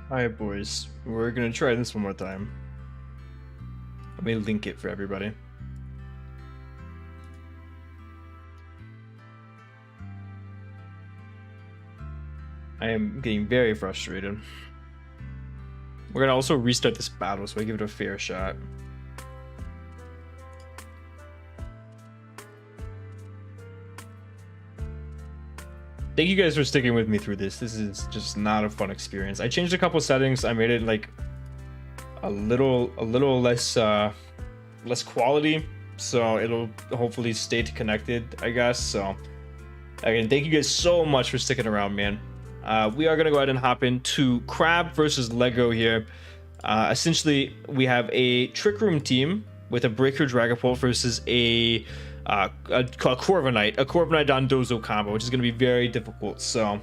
Alright, boys. We're gonna try this one more time. Let me link it for everybody. I am getting very frustrated. We're gonna also restart this battle, so I give it a fair shot. Thank you guys for sticking with me through this. This is just not a fun experience. I changed a couple settings. I made it like a little less less quality, so it'll hopefully stay connected, I guess. So again, thank you guys so much for sticking around, man. We are gonna go ahead and hop into Crab versus Lego here. Essentially, we have a Trick Room team with a Breaker Dragapult versus a Corviknight, a Corviknight Dondozo combo, which is going to be very difficult. So,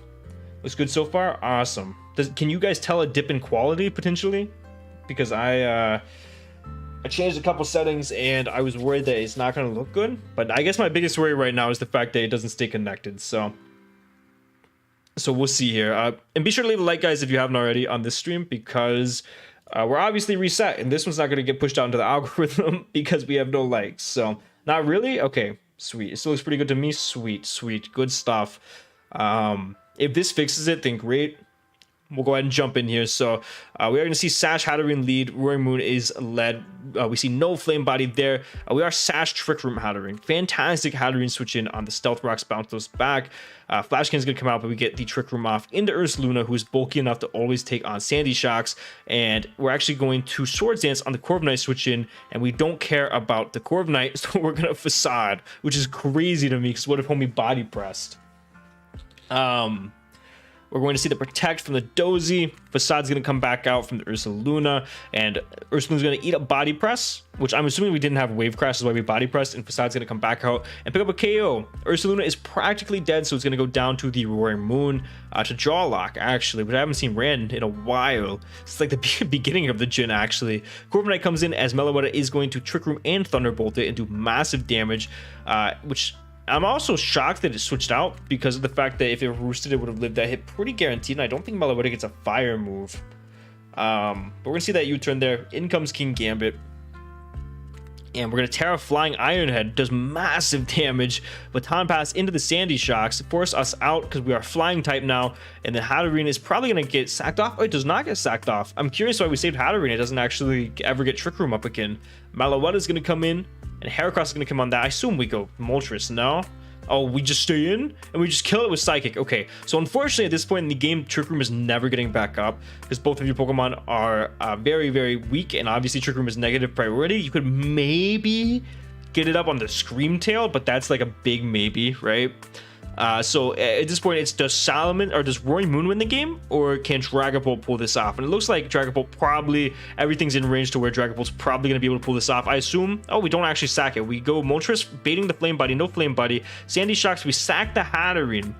looks good so far. Awesome. Can you guys tell a dip in quality potentially? Because I changed a couple settings and I was worried that it's not going to look good. But I guess my biggest worry right now is the fact that it doesn't stay connected. So we'll see here. And be sure to leave a like, guys, if you haven't already on this stream, because we're obviously reset, and this one's not going to get pushed out into the algorithm because we have no likes. So. Not really? Okay, sweet. It still looks pretty good to me. Sweet, sweet. Good stuff. If this fixes it, then great. We'll go ahead and jump in here. So we are going to see Sash Hatterene lead. Roaring Moon is led. We see no Flame Body there. We are Sash Trick Room Hatterene. Fantastic Hatterene switch in on the Stealth Rocks, bounce those back. Flashkin is going to come out, but we get the Trick Room off into Ursaluna, who's bulky enough to always take on Sandy Shocks. And we're actually going to Swords Dance on the Corviknight switch in, and we don't care about the Corviknight, so we're going to Facade, which is crazy to me, because what if homie body pressed? We're going to see the Protect from the Dozy. Facade's going to come back out from the Ursaluna, and Ursaluna's going to eat up Body Press, which I'm assuming we didn't have Wave Crash, is why we Body Pressed, and Facade's going to come back out and pick up a KO. Ursaluna is practically dead, so it's going to go down to the Roaring Moon, to Jawlock, actually, which I haven't seen ran in a while. It's like the beginning of the gen, actually. Corviknight comes in as Meloetta is going to Trick Room and Thunderbolt it and do massive damage, which... I'm also shocked that it switched out because of the fact that if it roosted, it would have lived that hit pretty guaranteed. And I don't think Meloetta gets a fire move. But we're going to see that U-turn there. In comes King Gambit. And we're going to Terra Flying Ironhead. Does massive damage. Baton Pass into the Sandy Shocks. Force us out because we are Flying type now. And the Hatterene is probably going to get sacked off. Oh, it does not get sacked off. I'm curious why we saved Hatterene. It doesn't actually ever get Trick Room up again. Meloetta is going to come in. And Heracross is going to come on that. I assume we go Moltres, no? Oh, we just stay in? And we just kill it with Psychic. Okay, so unfortunately at this point in the game, Trick Room is never getting back up because both of your Pokemon are very, very weak. And obviously Trick Room is negative priority. You could maybe get it up on the Scream Tail, but that's like a big maybe, right? So at this point, it's does Solomon or does Roaring Moon win the game, or can Dragapult pull this off? And it looks like Dragapult probably, everything's in range to where Dragapult's probably going to be able to pull this off. I assume. Oh, we don't actually sack it. We go Moltres, baiting the Flame Body, no Flame Body. Sandy Shocks, we sack the Hatterene.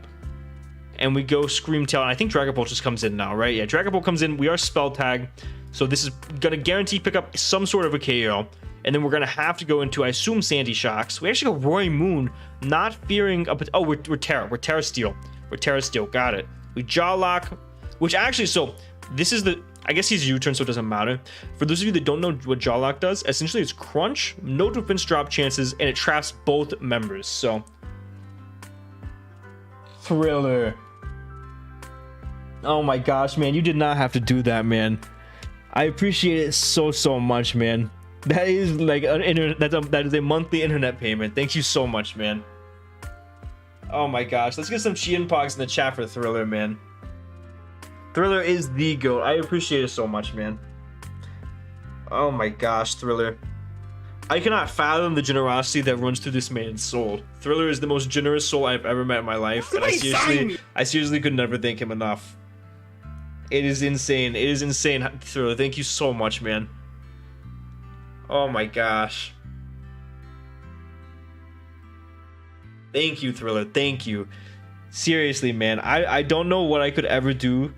And we go Scream Tail. And I think Dragapult just comes in now, right? Yeah, Dragapult comes in. We are Spell Tag. So this is going to guarantee pick up some sort of a KO. And then we're going to have to go into, I assume, Sandy Shocks. We actually go Roaring Moon, not fearing... Oh, we're Terra. We're Terra Steel. We're Terra Steel. Got it. We Jawlock, which actually... So, this is the... I guess he's U-turn, so it doesn't matter. For those of you that don't know what Jawlock does, essentially it's Crunch, no defense drop chances, and it traps both members. So... Thriller. Oh my gosh, man. You did not have to do that, man. I appreciate it so much, man. That is like an internet. That is a monthly internet payment. Thank you so much, man. Oh my gosh, let's get some chien-paos in the chat for Thriller, man. Thriller is the GOAT. I appreciate it so much, man. Oh my gosh, Thriller. I cannot fathom the generosity that runs through this man's soul. Thriller is the most generous soul I've ever met in my life, and I seriously could never thank him enough. It is insane. It is insane, Thriller. Thank you so much, man. Oh my gosh. Thank you, Thriller. Thank you. Seriously, man. I don't know what I could ever do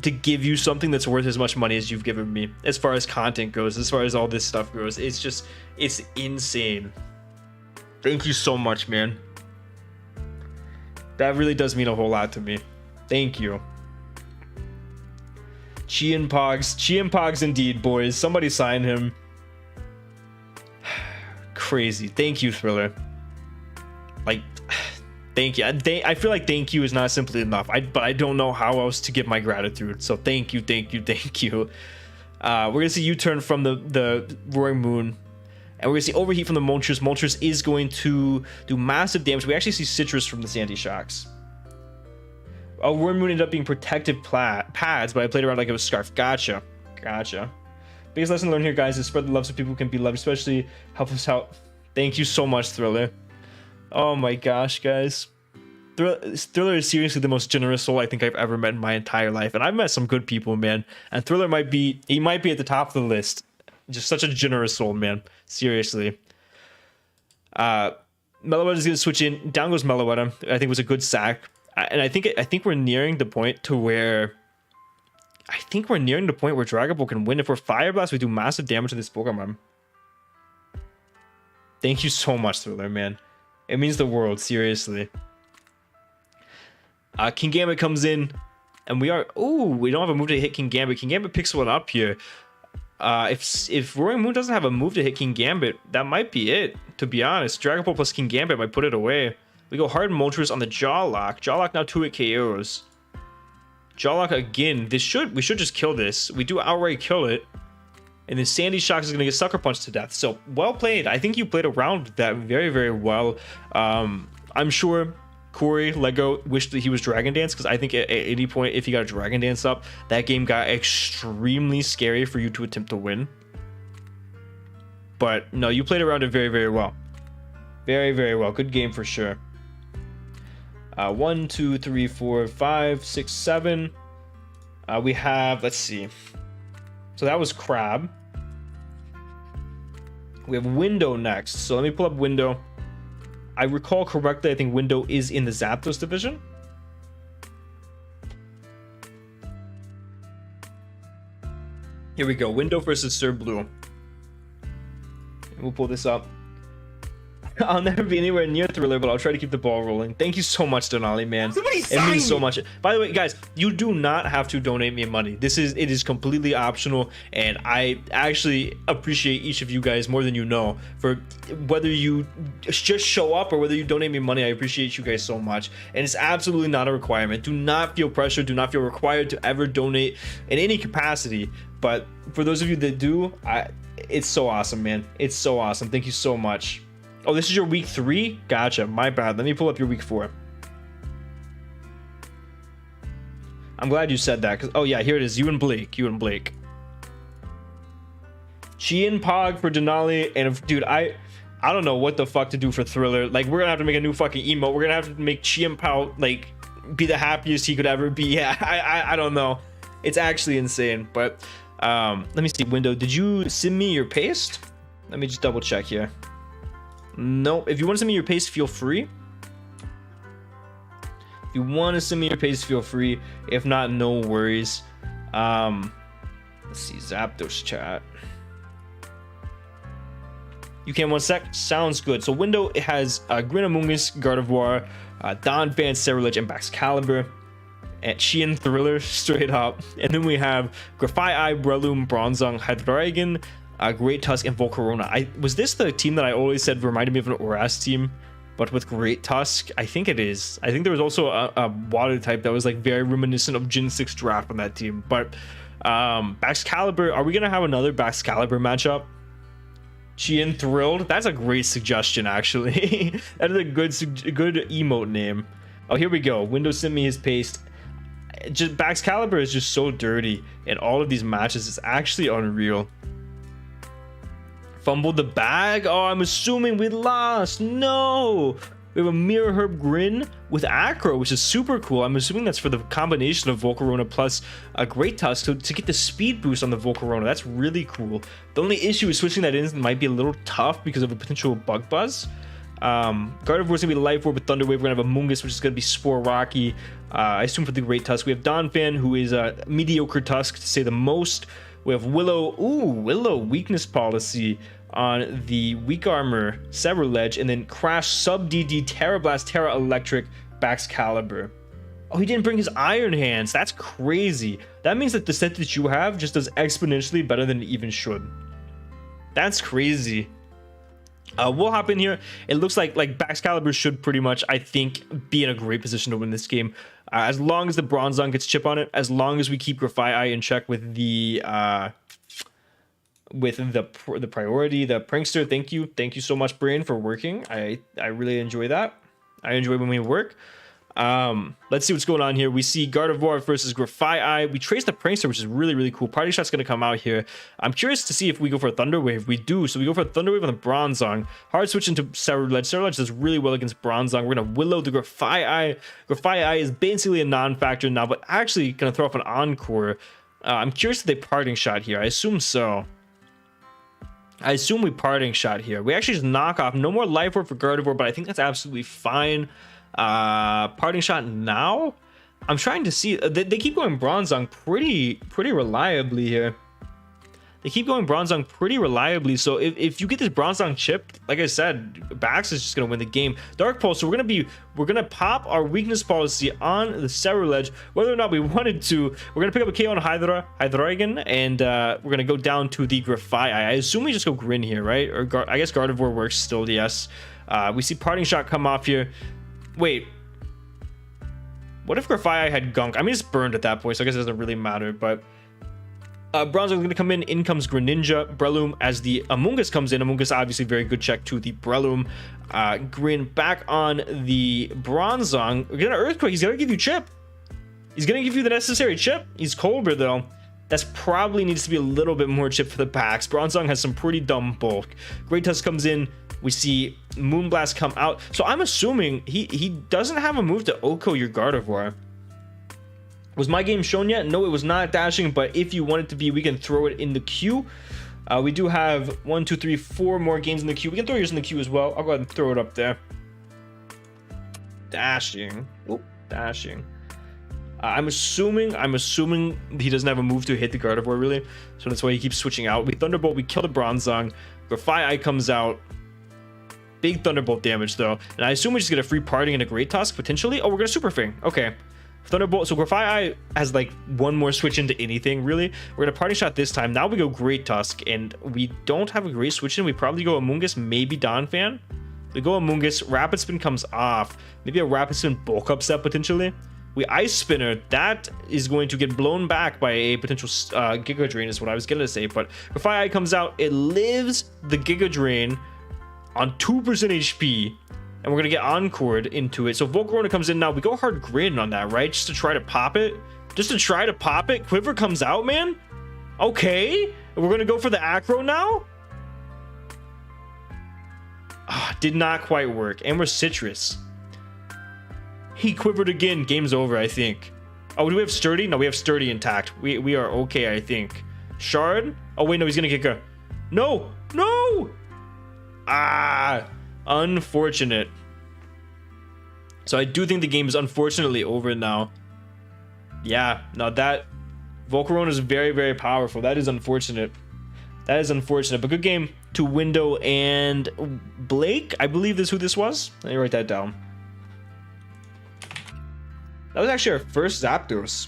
to give you something that's worth as much money as you've given me, as far as content goes, as far as all this stuff goes. It's just, it's insane. Thank you so much, man. That really does mean a whole lot to me. Thank you. Chien-Pogs indeed, boys. Somebody sign him. Crazy. Thank you, Thriller. Like, thank you. I feel like thank you is not simply enough. But I don't know how else to give my gratitude. So thank you. We're gonna see U-turn from the Roaring Moon, and we're gonna see overheat from the Moltres. Moltres is going to do massive damage. We actually see Citrus from the Sandy Shocks. Oh, Roaring Moon ended up being protective pads, but I played around like it was Scarf. Gotcha. Biggest lesson learned here, guys, is spread the love so people can be loved, especially help us out. Thank you so much, Thriller. Oh my gosh, guys. Thriller is seriously the most generous soul I think I've ever met in my entire life. And I've met some good people, man. And Thriller might be at the top of the list. Just such a generous soul, man. Seriously. Meloetta is going to switch in. Down goes Meloetta. I think it was a good sack. And I think we're nearing the point to where... Dragon Ball can win. If we're Fire Blast, we do massive damage to this Pokemon. Thank you so much, Thriller, man. It means the world, seriously. King Gambit comes in, and we don't have a move to hit King Gambit. King Gambit picks one up here. If Roaring Moon doesn't have a move to hit King Gambit, that might be it, to be honest. Dragon Ball plus King Gambit might put it away. We go Hard Moltres on the Jaw Lock. Jaw Lock now 2-hit KOs. Jaw Lock again. We should just kill this. We do outright kill it. And then Sandy Shocks is going to get Sucker Punched to death. So, well played. I think you played around that very, very well. I'm sure Corey, Lego, wished that he was Dragon Dance, because I think at any point, if he got a Dragon Dance up, that game got extremely scary for you to attempt to win. But, no, you played around it very, very well. Very, very well. Good game for sure. 1, 2, 3, 4, 5, 6, 7. We have, let's see. So that was Crab. We have Window next. So let me pull up Window. I recall correctly, I think Window is in the Zapdos division. Here we go. Window versus Sir Blue. And we'll pull this up. I'll never be anywhere near Thriller, but I'll try to keep the ball rolling. Thank you so much, Donali, man. It means so much. By the way, guys, you do not have to donate me money. It is completely optional, and I actually appreciate each of you guys more than you know. For whether you just show up or whether you donate me money, I appreciate you guys so much. And it's absolutely not a requirement. Do not feel pressured. Do not feel required to ever donate in any capacity. But for those of you that do, it's so awesome, man. It's so awesome. Thank you so much. Oh, this is your week 3? Gotcha. My bad. Let me pull up your week 4. I'm glad you said that. Cause, oh, yeah, here it is. You and Blake. Chien-Pao for Denali. And, dude, I don't know what the fuck to do for Thriller. Like, we're going to have to make a new fucking emote. We're going to have to make Chien-Pao, like, be the happiest he could ever be. Yeah, I don't know. It's actually insane. But, let me see. Window, did you send me your paste? Let me just double check here. Nope. If you want to send me your paste, feel free. If you want to send me your paste, feel free. If not, no worries. Let's see. Zapdos chat. You can 1 sec. Sounds good. So Window, it has Grinamungus, Gardevoir, Donphan, Ceruledge, and Baxcalibur. And Chien Thriller straight up. And then we have Grafai, Breloom, Bronzong, Hydreigon, Great Tusk, and Volcarona. Was this the team that I always said reminded me of an Oras team, but with Great Tusk? I think it is. I think there was also a water type that was like very reminiscent of Gen 6 draft on that team. But Baxcalibur, are we gonna have another Baxcalibur matchup? Chien Thrilled? That's a great suggestion, actually. That is a good emote name. Oh, here we go. Windows sent me his paste. Baxcalibur is just so dirty in all of these matches. It's actually unreal. Fumbled the bag. Oh, I'm assuming we lost. No, we have a Mirror Herb Grin with Acro, which is super cool. I'm assuming that's for the combination of Volcarona plus a Great Tusk to get the speed boost on the Volcarona. That's really cool. The only issue is switching that in might be a little tough because of a potential Bug Buzz. Gardevoir is gonna be Life Orb with Thunder Wave. We're gonna have a Mungus, which is gonna be Spore Rocky. I assume for the Great Tusk. We have Donphan, who is a mediocre Tusk to say the most. We have Willow. Ooh, Willow weakness policy on the Weak Armor Ceruledge, and then Crash Sub DD Terra Blast Terra Electric Baxcalibur. Oh, he didn't bring his Iron Hands. That's crazy. That means that the set that you have just does exponentially better than it even should. That's crazy. We'll hop in here. It looks like Baxcalibur should pretty much, I think, be in a great position to win this game. As long as the Bronzong gets chip on it, as long as we keep Grafai in check with the priority, the Prankster. Thank you so much, Brain, for working. I really enjoy that. I enjoy when we work. Let's see what's going on here. We see Gardevoir versus Grafai. We trace the Prankster, which is really, really cool. Party Shot's going to come out here. I'm curious to see if we go for a Thunder Wave. We do. So we go for a Thunder Wave on the Bronzong. Hard switch into Ceruledge. Ceruledge does really well against Bronzong. We're going to Willow the Grafai. Grafai is basically a non-factor now, but actually going to throw off an Encore. I'm curious if they Parting Shot here. I assume so. I assume we Parting Shot here. We actually just knock off. No more Life Orb for Gardevoir, but I think that's absolutely fine. Parting Shot now. I'm trying to see. They keep going Bronzong pretty reliably here. They keep going Bronzong pretty reliably. So if you get this Bronzong chipped, like I said, Bax is just gonna win the game. Dark Pulse. So we're gonna pop our weakness policy on the Ceruledge, whether or not we wanted to. We're gonna pick up a KO on Hydreigon, and we're gonna go down to the Grafai. I assume we just go Grin here, right? Or I guess Gardevoir works still. Yes. We see Parting Shot come off here. Wait, what if Grafai had Gunk? I mean, it's burned at that point, so I guess it doesn't really matter. But Bronzong is going to come in. In comes Greninja. Breloom as the Amoonguss comes in. Amoonguss obviously very good check to the Breloom. Grin back on the Bronzong. We're going to Earthquake. He's going to give you chip. He's going to give you the necessary chip. He's Colbur though. That's probably needs to be a little bit more chip for the packs. Bronzong has some pretty dumb bulk. Great Tusk comes in. We see Moonblast come out. So I'm assuming he doesn't have a move to Oko your Gardevoir. Was my game shown yet? No, it was not dashing, but if you want it to be, we can throw it in the queue. We do have 1, 2, 3, 4 more games in the queue. We can throw yours in the queue as well. I'll go ahead and throw it up there. Dashing. Oh, dashing. I'm assuming he doesn't have a move to hit the Gardevoir, really. So that's why he keeps switching out. We Thunderbolt, we kill the Bronzong. Grafai comes out. Big Thunderbolt damage, though. And I assume we just get a free Parting and a Great Tusk, potentially. Oh, we're going to Super Fang. Okay. Thunderbolt. So Grafai has, like, one more switch into anything, really. We're going to Parting Shot this time. Now we go Great Tusk, and we don't have a great switch in. We probably go Amoonguss, maybe Donphan. We go Amoonguss. Rapid Spin comes off. Maybe a Rapid Spin Bulk Up set, potentially. We Ice Spinner. That is going to get blown back by a potential Giga Drain, is what I was going to say. But Grafai comes out. It lives the Giga Drain on 2% HP, and we're gonna get Encored into it. So Volcarona comes in now. We go hard Grin on that, right? Just to try to pop it. Quiver comes out, man. Okay, we're gonna go for the Acro now. Did not quite work. And we're Citrus. He quivered again. Game's over, I think. Oh, do we have Sturdy? No, we have Sturdy intact. We are okay, I think. Shard. Oh wait, no, he's gonna kick a. No. Unfortunate. So I do think the game is unfortunately over now. Yeah, no, that Volcarona is very, very powerful. That is unfortunate. But good game to Window and Blake. I believe this is who this was. Let me write that down. That was actually our first Zapdos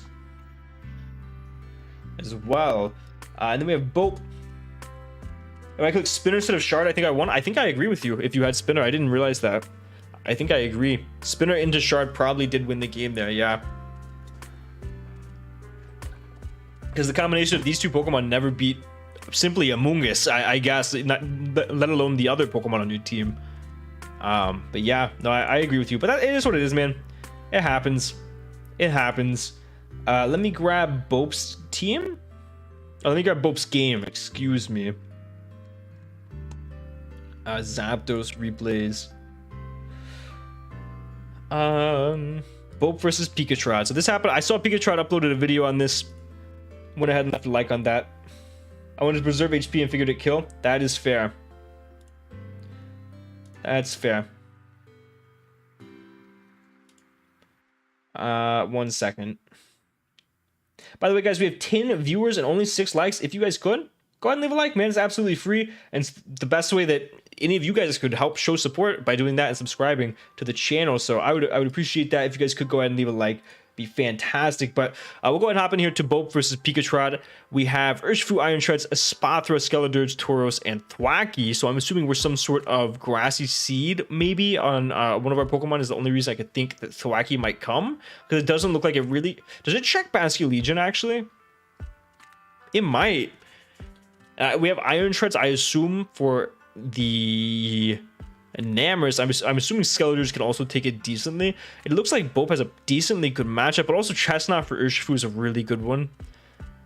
as well. And then we have Bope. If I click Spinner instead of Shard, I think I won. I think I agree with you. If you had Spinner, I didn't realize that. I think I agree. Spinner into Shard probably did win the game there, yeah. Because the combination of these two Pokemon never beat simply Amoonguss, I guess, not, let alone the other Pokemon on your team. But yeah, no, I agree with you. But it is what it is, man. It happens. Let me grab Bope's team. Oh, let me grab Bope's game. Excuse me. Zapdos replays. Bope versus Pikachu. So this happened. I saw Pikachu uploaded a video on this. Went ahead and left a like on that. I wanted to preserve HP and figured it kill. That is fair. That's fair. 1 second. By the way, guys, we have 10 viewers and only 6 likes. If you guys could, go ahead and leave a like, man. It's absolutely free. And it's the best way that any of you guys could help show support by doing that and subscribing to the channel. So I would appreciate that if you guys could go ahead and leave a like. be fantastic. But we'll go ahead and hop in here to Bolt versus Pikachu. We have Urshifu, Iron Treads, Espathra, Skeledirge, Tauros, and Thwackey. So I'm assuming we're some sort of grassy seed maybe on one of our Pokemon is the only reason I could think that Thwackey might come, because it doesn't look like it really... Does it check Basculegion actually? It might. We have Iron Treads, I assume, for the Enamorous. I'm assuming Skeledirge can also take it decently. It looks like Bope has a decently good matchup, but also Chestnut for Urshifu is a really good one.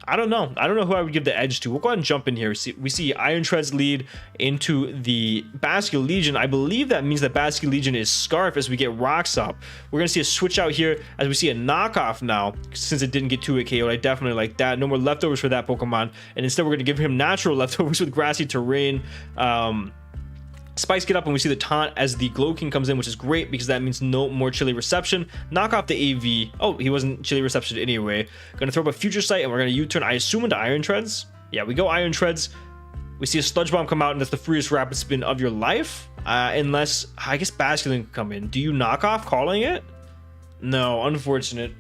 I don't know who I would give the edge to. We'll go ahead and jump in here. We see Iron Treads lead into the Basculegion. I believe that means that Basculegion is Scarf as we get rocks up. We're going to see a switch out here as we see a knockoff now. Since it didn't get 2-hit KO'd, I definitely like that. No more leftovers for that Pokemon. And instead, we're going to give him natural leftovers with grassy terrain. Spikes get up and we see the taunt as the Glow King comes in, which is great because that means no more Chilly Reception. Knock off the AV. Oh, he wasn't Chilly Reception anyway. Gonna throw up a Future Sight and we're gonna U-turn, I assume, into Iron Treads. Yeah, we go Iron Treads. We see a Sludge Bomb come out and that's the freest Rapid Spin of your life. Unless, I guess Basculin can come in. Do you knock off calling it? No, unfortunate.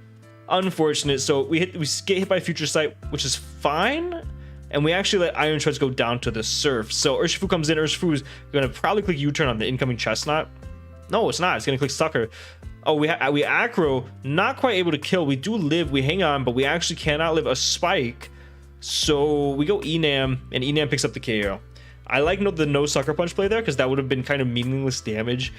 Unfortunate. So we get hit by Future Sight, which is fine. And we actually let Iron Treads go down to the Surf. So Urshifu comes in. Urshifu is going to probably click U-turn on the incoming Chestnut. No, it's not. It's going to click Sucker. Oh, we Acro. Not quite able to kill. We do live. We hang on, but we actually cannot live a Spike. So we go Enam, and Enam picks up the KO. I like the no Sucker Punch play there because that would have been kind of meaningless damage.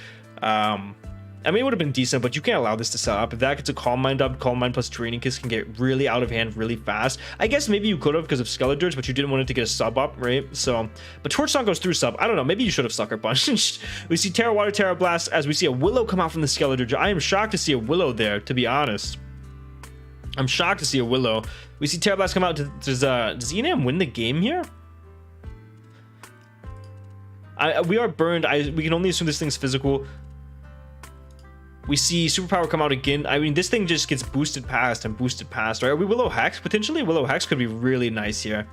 I mean, it would have been decent, but you can't allow this to set up. If that gets a Calm Mind up, Calm Mind plus Training Kiss can get really out of hand really fast. I guess maybe you could have because of Skeledirge, but you didn't want it to get a sub up, right? So, but Torch Song goes through sub. I don't know. Maybe you should have Sucker Punched. We see Terra Water, Terra Blast as we see a Willow come out from the Skeledirge. I am shocked to see a Willow there, to be honest. I'm shocked to see a Willow. We see Terra Blast come out. Does Enam win the game here? We are burned. We can only assume this thing's physical. We see Superpower come out again. I mean, this thing just gets boosted past and boosted past, right? Are we Willow Hex? Potentially Willow Hex could be really nice here.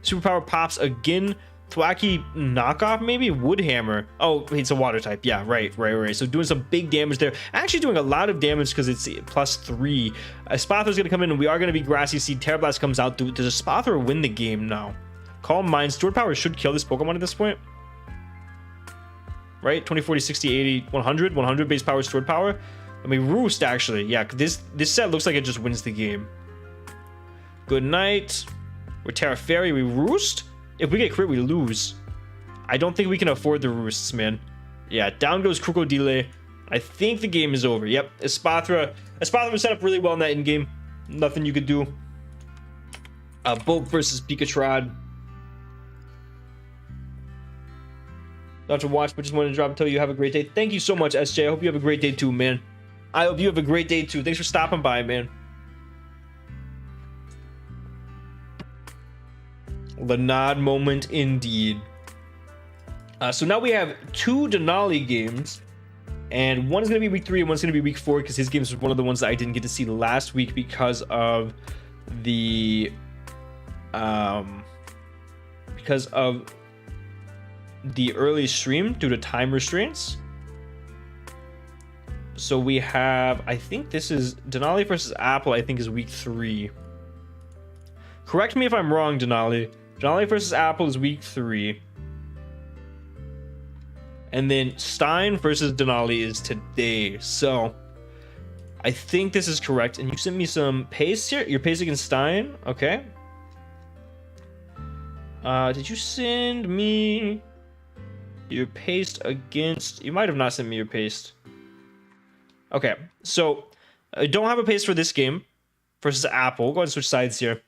Superpower pops again. Thwackey knockoff, maybe? Woodhammer. Oh, it's a water type. Yeah, right. So doing some big damage there. Actually doing a lot of damage because it's +3. Espathra's going to come in and we are going to be Grassy Seed. Terra Blast comes out. Does Espathra win the game? No. Calm Mind. Stored Power should kill this Pokemon at this point. Right? 20, 40, 60, 80, 100. 100 base power, stored power. I mean, Roost, actually. Yeah, this set looks like it just wins the game. Good night. We're Terra Fairy. We Roost. If we get crit, we lose. I don't think we can afford the Roosts, man. Yeah, down goes Crocodile. I think the game is over. Yep, Espathra was set up really well in that in-game. Nothing you could do. Bolt versus Pikachu. Not to watch, but just wanted to drop and tell you have a great day. Thank you so much, SJ. I hope you have a great day too, man. I hope you have a great day too. Thanks for stopping by, man. The nod moment indeed. So now we have 2 Denali games, and one is going to be week 3 and one's going to be week 4 because his games was one of the ones that I didn't get to see last week because of the early stream due to time restraints. So we have, I think this is Denali versus Apple, I think is week 3. Correct me if I'm wrong, Denali. Denali versus Apple is week 3. And then Stein versus Denali is today. So I think this is correct. And you sent me some paste here. You're pasting against Stein. Okay. Did you send me your paste against... You might have not sent me your paste. Okay. So I don't have a paste for this game versus Apple. We'll go ahead and switch sides here.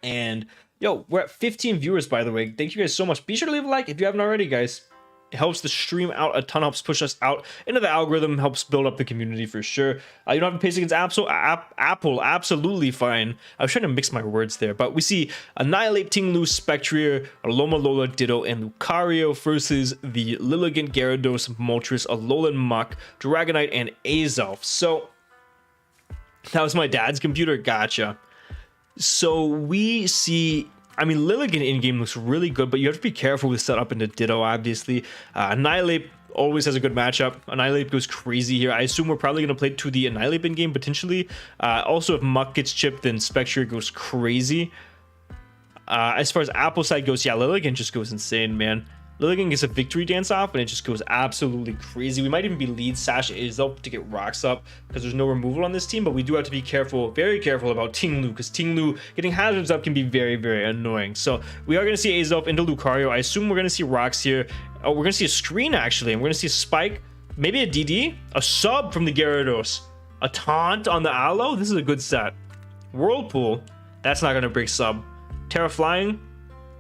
And yo, we're at 15 viewers, by the way. Thank you guys so much. Be sure to leave a like if you haven't already, guys. It helps the stream out a ton, helps push us out into the algorithm, helps build up the community for sure. You don't have a pace against Apple, absolutely fine. I was trying to mix my words there, but we see Annihilate, Tinglu, Spectrier, Alola, Ditto, and Lucario versus the Lilligant, Gyarados, Moltres, Alolan Muck, Dragonite, and Azelf. So that was my dad's computer. Gotcha. So we see, I mean, Lilligant in-game looks really good, but you have to be careful with setup into Ditto, obviously. Annihilate always has a good matchup. Annihilate goes crazy here. I assume we're probably going to play to the Annihilate bin game potentially. Also, if Muck gets chipped, then Spectre goes crazy. As far as Apple side goes, yeah, Lilligant just goes insane, man. Lilligant gets a victory dance off, and it just goes absolutely crazy. We might even be lead Sash Azel to get rocks up because there's no removal on this team, but we do have to be careful, very careful about Ting Lu, because Ting Lu getting hazards up can be very, very annoying. So we are going to see Azel up into Lucario. I assume we're going to see rocks here. Oh, we're going to see a screen, actually, and we're going to see a spike, maybe a DD, a sub from the Gyarados, a taunt on the Aloe. This is a good set. Whirlpool, that's not going to break sub. Terra Flying,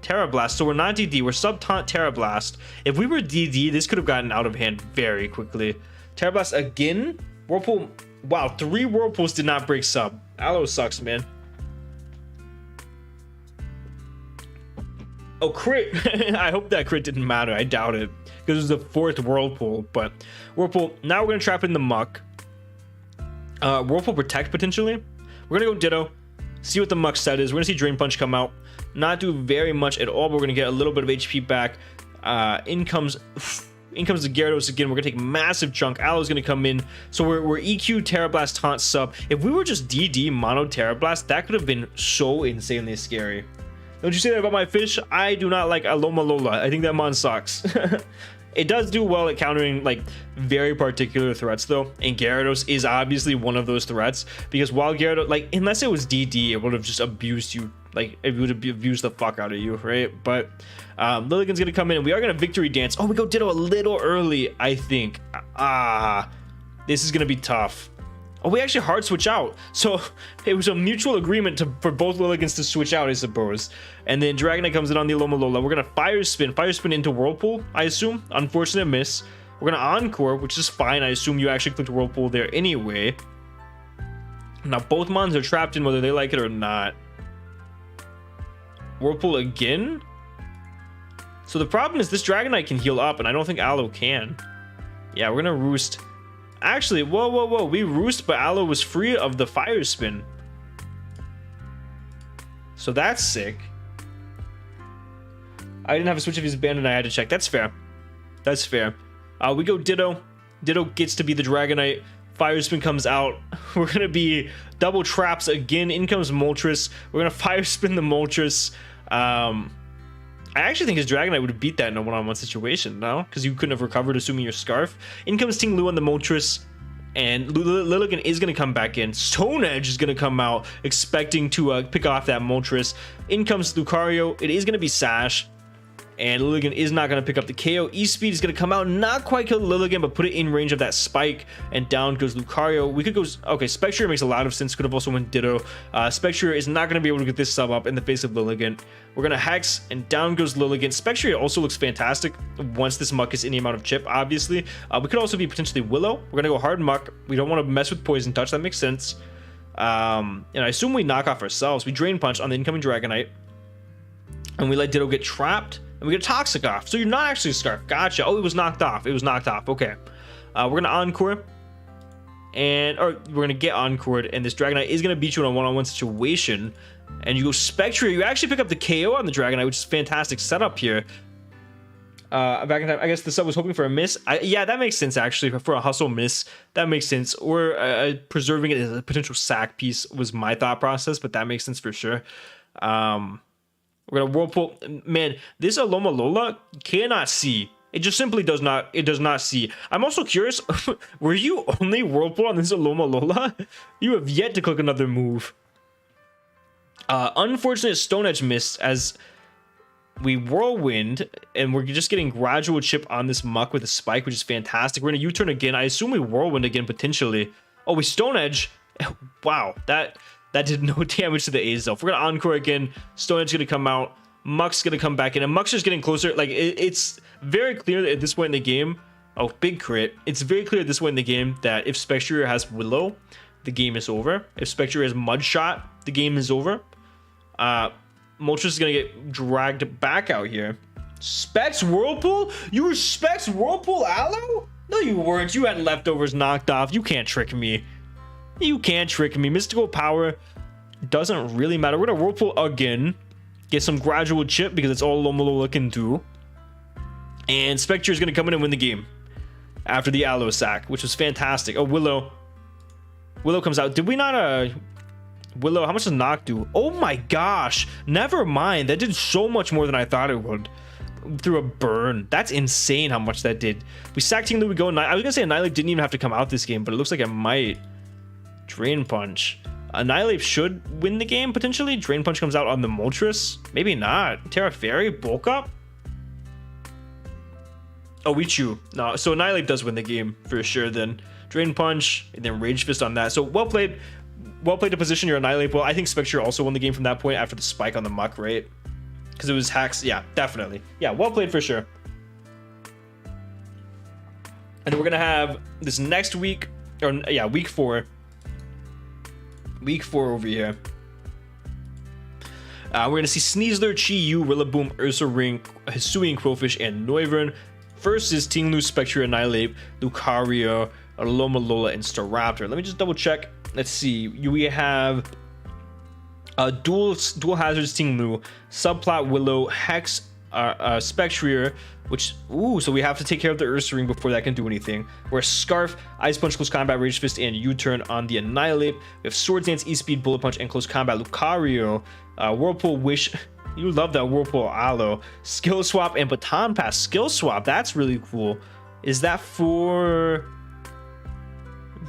Terra Blast. So we're not DD, we're sub taunt Terra Blast. If we were DD, this could have gotten out of hand very quickly. Terra Blast again. Whirlpool. Wow, 3 Whirlpools did not break sub. Aloe sucks, man. Oh, crit. I hope that crit didn't matter. I doubt it, because it was the 4th Whirlpool. But Whirlpool, now we're going to trap in the Muck. Whirlpool Protect potentially. We're going to go Ditto, see what the Muck set is. We're going to see Drain Punch come out. Not do very much at all, but we're going to get a little bit of HP back. In comes the Gyarados again. We're going to take a massive chunk. Aloe's going to come in. So we're EQ Terra Blast taunt sub. If we were just DD mono Terra Blast, that could have been so insanely scary. Don't you say that about my fish? I do not like Aloma Lola. I think that mon sucks. It does do well at countering like very particular threats though, and Gyarados is obviously one of those threats, because while Gyarados, like, unless it was DD, it would have just abused you. Like, it would have abused the fuck out of you, right? But Lilligant's gonna come in, and we are gonna victory dance. Oh, we go Ditto a little early, I think. This is gonna be tough. Oh, we actually hard switch out. So it was a mutual agreement for both Lilligants to switch out, I suppose. And then Dragonite comes in on the Aloma Lola. We're going to Fire Spin into Whirlpool, I assume. Unfortunate miss. We're going to Encore, which is fine. I assume you actually clicked Whirlpool there anyway. Now, both Mons are trapped in whether they like it or not. Whirlpool again? So the problem is this Dragonite can heal up, and I don't think Aloe can. Yeah, we're going to Roost. Actually, whoa. We Roost, but Aloe was free of the Fire Spin. So that's sick. I didn't have a switch if he's abandoned. I had to check. That's fair. That's fair. We go Ditto. Ditto gets to be the Dragonite. Fire Spin comes out. We're going to be double traps again. In comes Moltres. We're going to Fire Spin the Moltres. I actually think his Dragonite would have beat that in a one-on-one situation, no? Because you couldn't have recovered, assuming your Scarf. In comes Ting Lu on the Moltres, and Lilligant is going to come back in. Stone Edge is going to come out, expecting to pick off that Moltres. In comes Lucario. It is going to be Sash, and Lilligant is not going to pick up the KO. E-Speed is going to come out, not quite kill Lilligant, but put it in range of that spike, and down goes Lucario. We could go... Okay, Spectre makes a lot of sense. Could have also went Ditto. Spectre is not going to be able to get this sub up in the face of Lilligant. We're going to Hex, and down goes Lilligant. Spectre also looks fantastic once this Muck is any amount of chip, obviously. We could also be potentially Willow. We're going to go hard Muck. We don't want to mess with Poison Touch. That makes sense. And I assume we knock off ourselves. We Drain Punch on the incoming Dragonite, and we let Ditto get trapped. And we get a Toxic off. So you're not actually a Scarf. Gotcha. Oh, it was knocked off. It was knocked off. Okay. We're going to Encore. Or we're going to get Encored. And this Dragonite is going to beat you in a one-on-one situation. And you go Spectre. You actually pick up the KO on the Dragonite, which is fantastic setup here. Back in time, I guess the sub was hoping for a miss. Yeah, that makes sense, actually. For a hustle miss, that makes sense. Or preserving it as a potential sack piece was my thought process. But that makes sense for sure. We're gonna Whirlpool. Man, this Aloma Lola cannot see. It just simply does not. It does not see. I'm also curious. Were you only Whirlpool on this Aloma Lola? You have yet to click another move. Unfortunate Stone Edge missed as we Whirlwind, and we're just getting gradual chip on this Muck with a spike, which is fantastic. We're gonna U-turn again. I assume we Whirlwind again potentially. Oh, we Stone Edge. Wow, that did no damage to the Azel. We're gonna Encore again. Stone Edge gonna come out. Muck's gonna come back in, and Muck's just getting closer. Like it's very clear that at this point in the game. Oh, big crit! It's very clear at this point in the game that if Spectre has Willow, the game is over. If Spectre has Mud Shot, the game is over. Moltres is gonna get dragged back out here. Specs Whirlpool? You were Specs Whirlpool Aloe? No, you weren't. You had leftovers knocked off. You can't trick me. You can't trick me. Mystical Power doesn't really matter. We're gonna Whirlpool again. Get some gradual chip because it's all Aloma Lola can do. And Spectre is gonna come in and win the game. after the aloe sack, which was fantastic. Oh, Willow comes out. Did we not Willow, how much does knock do? Oh my gosh, never mind. That did so much more than I thought it would through a burn. That's insane how much that did. We sacked Ting Lu, we go. I was gonna say Annihilate didn't even have to come out this game, but it looks like it might. Drain Punch. Annihilate should win the game potentially. Drain Punch comes out on the Moltres. Maybe not. Terra Fairy, bulk up. Oh, we chew. No, so Annihilate does win the game for sure then. Drain Punch, and then Rage Fist on that. So well played. Well played to position your Annihilate. Well, I think Spectre also won the game from that point after the spike on the Muck, right? Because it was hacks. Yeah, definitely. Yeah, well played for sure. And then we're going to have this next week, or yeah, week 4. Week 4 over here. We're going to see Sneasler, Chi-Yu, Rillaboom, Ursaring, Hisuian Quillfish, and Noivern versus Ting Lu, Spectre, Annihilate, Lucario, Alomomola, and Staraptor. Let me just double check. Let's see. We have dual hazards Ting Lu, subplot Willow, Hex, Spectrier, which so we have to take care of the Ursaring before that can do anything. We're Scarf, Ice Punch, Close Combat, Rage Fist, and U-Turn on the Annihilate. We have Swords Dance, E-Speed, Bullet Punch, and Close Combat Lucario, Whirlpool, Wish. You love that Whirlpool Aloe, Skill Swap, and Baton Pass. Skill Swap, that's really cool. Is that for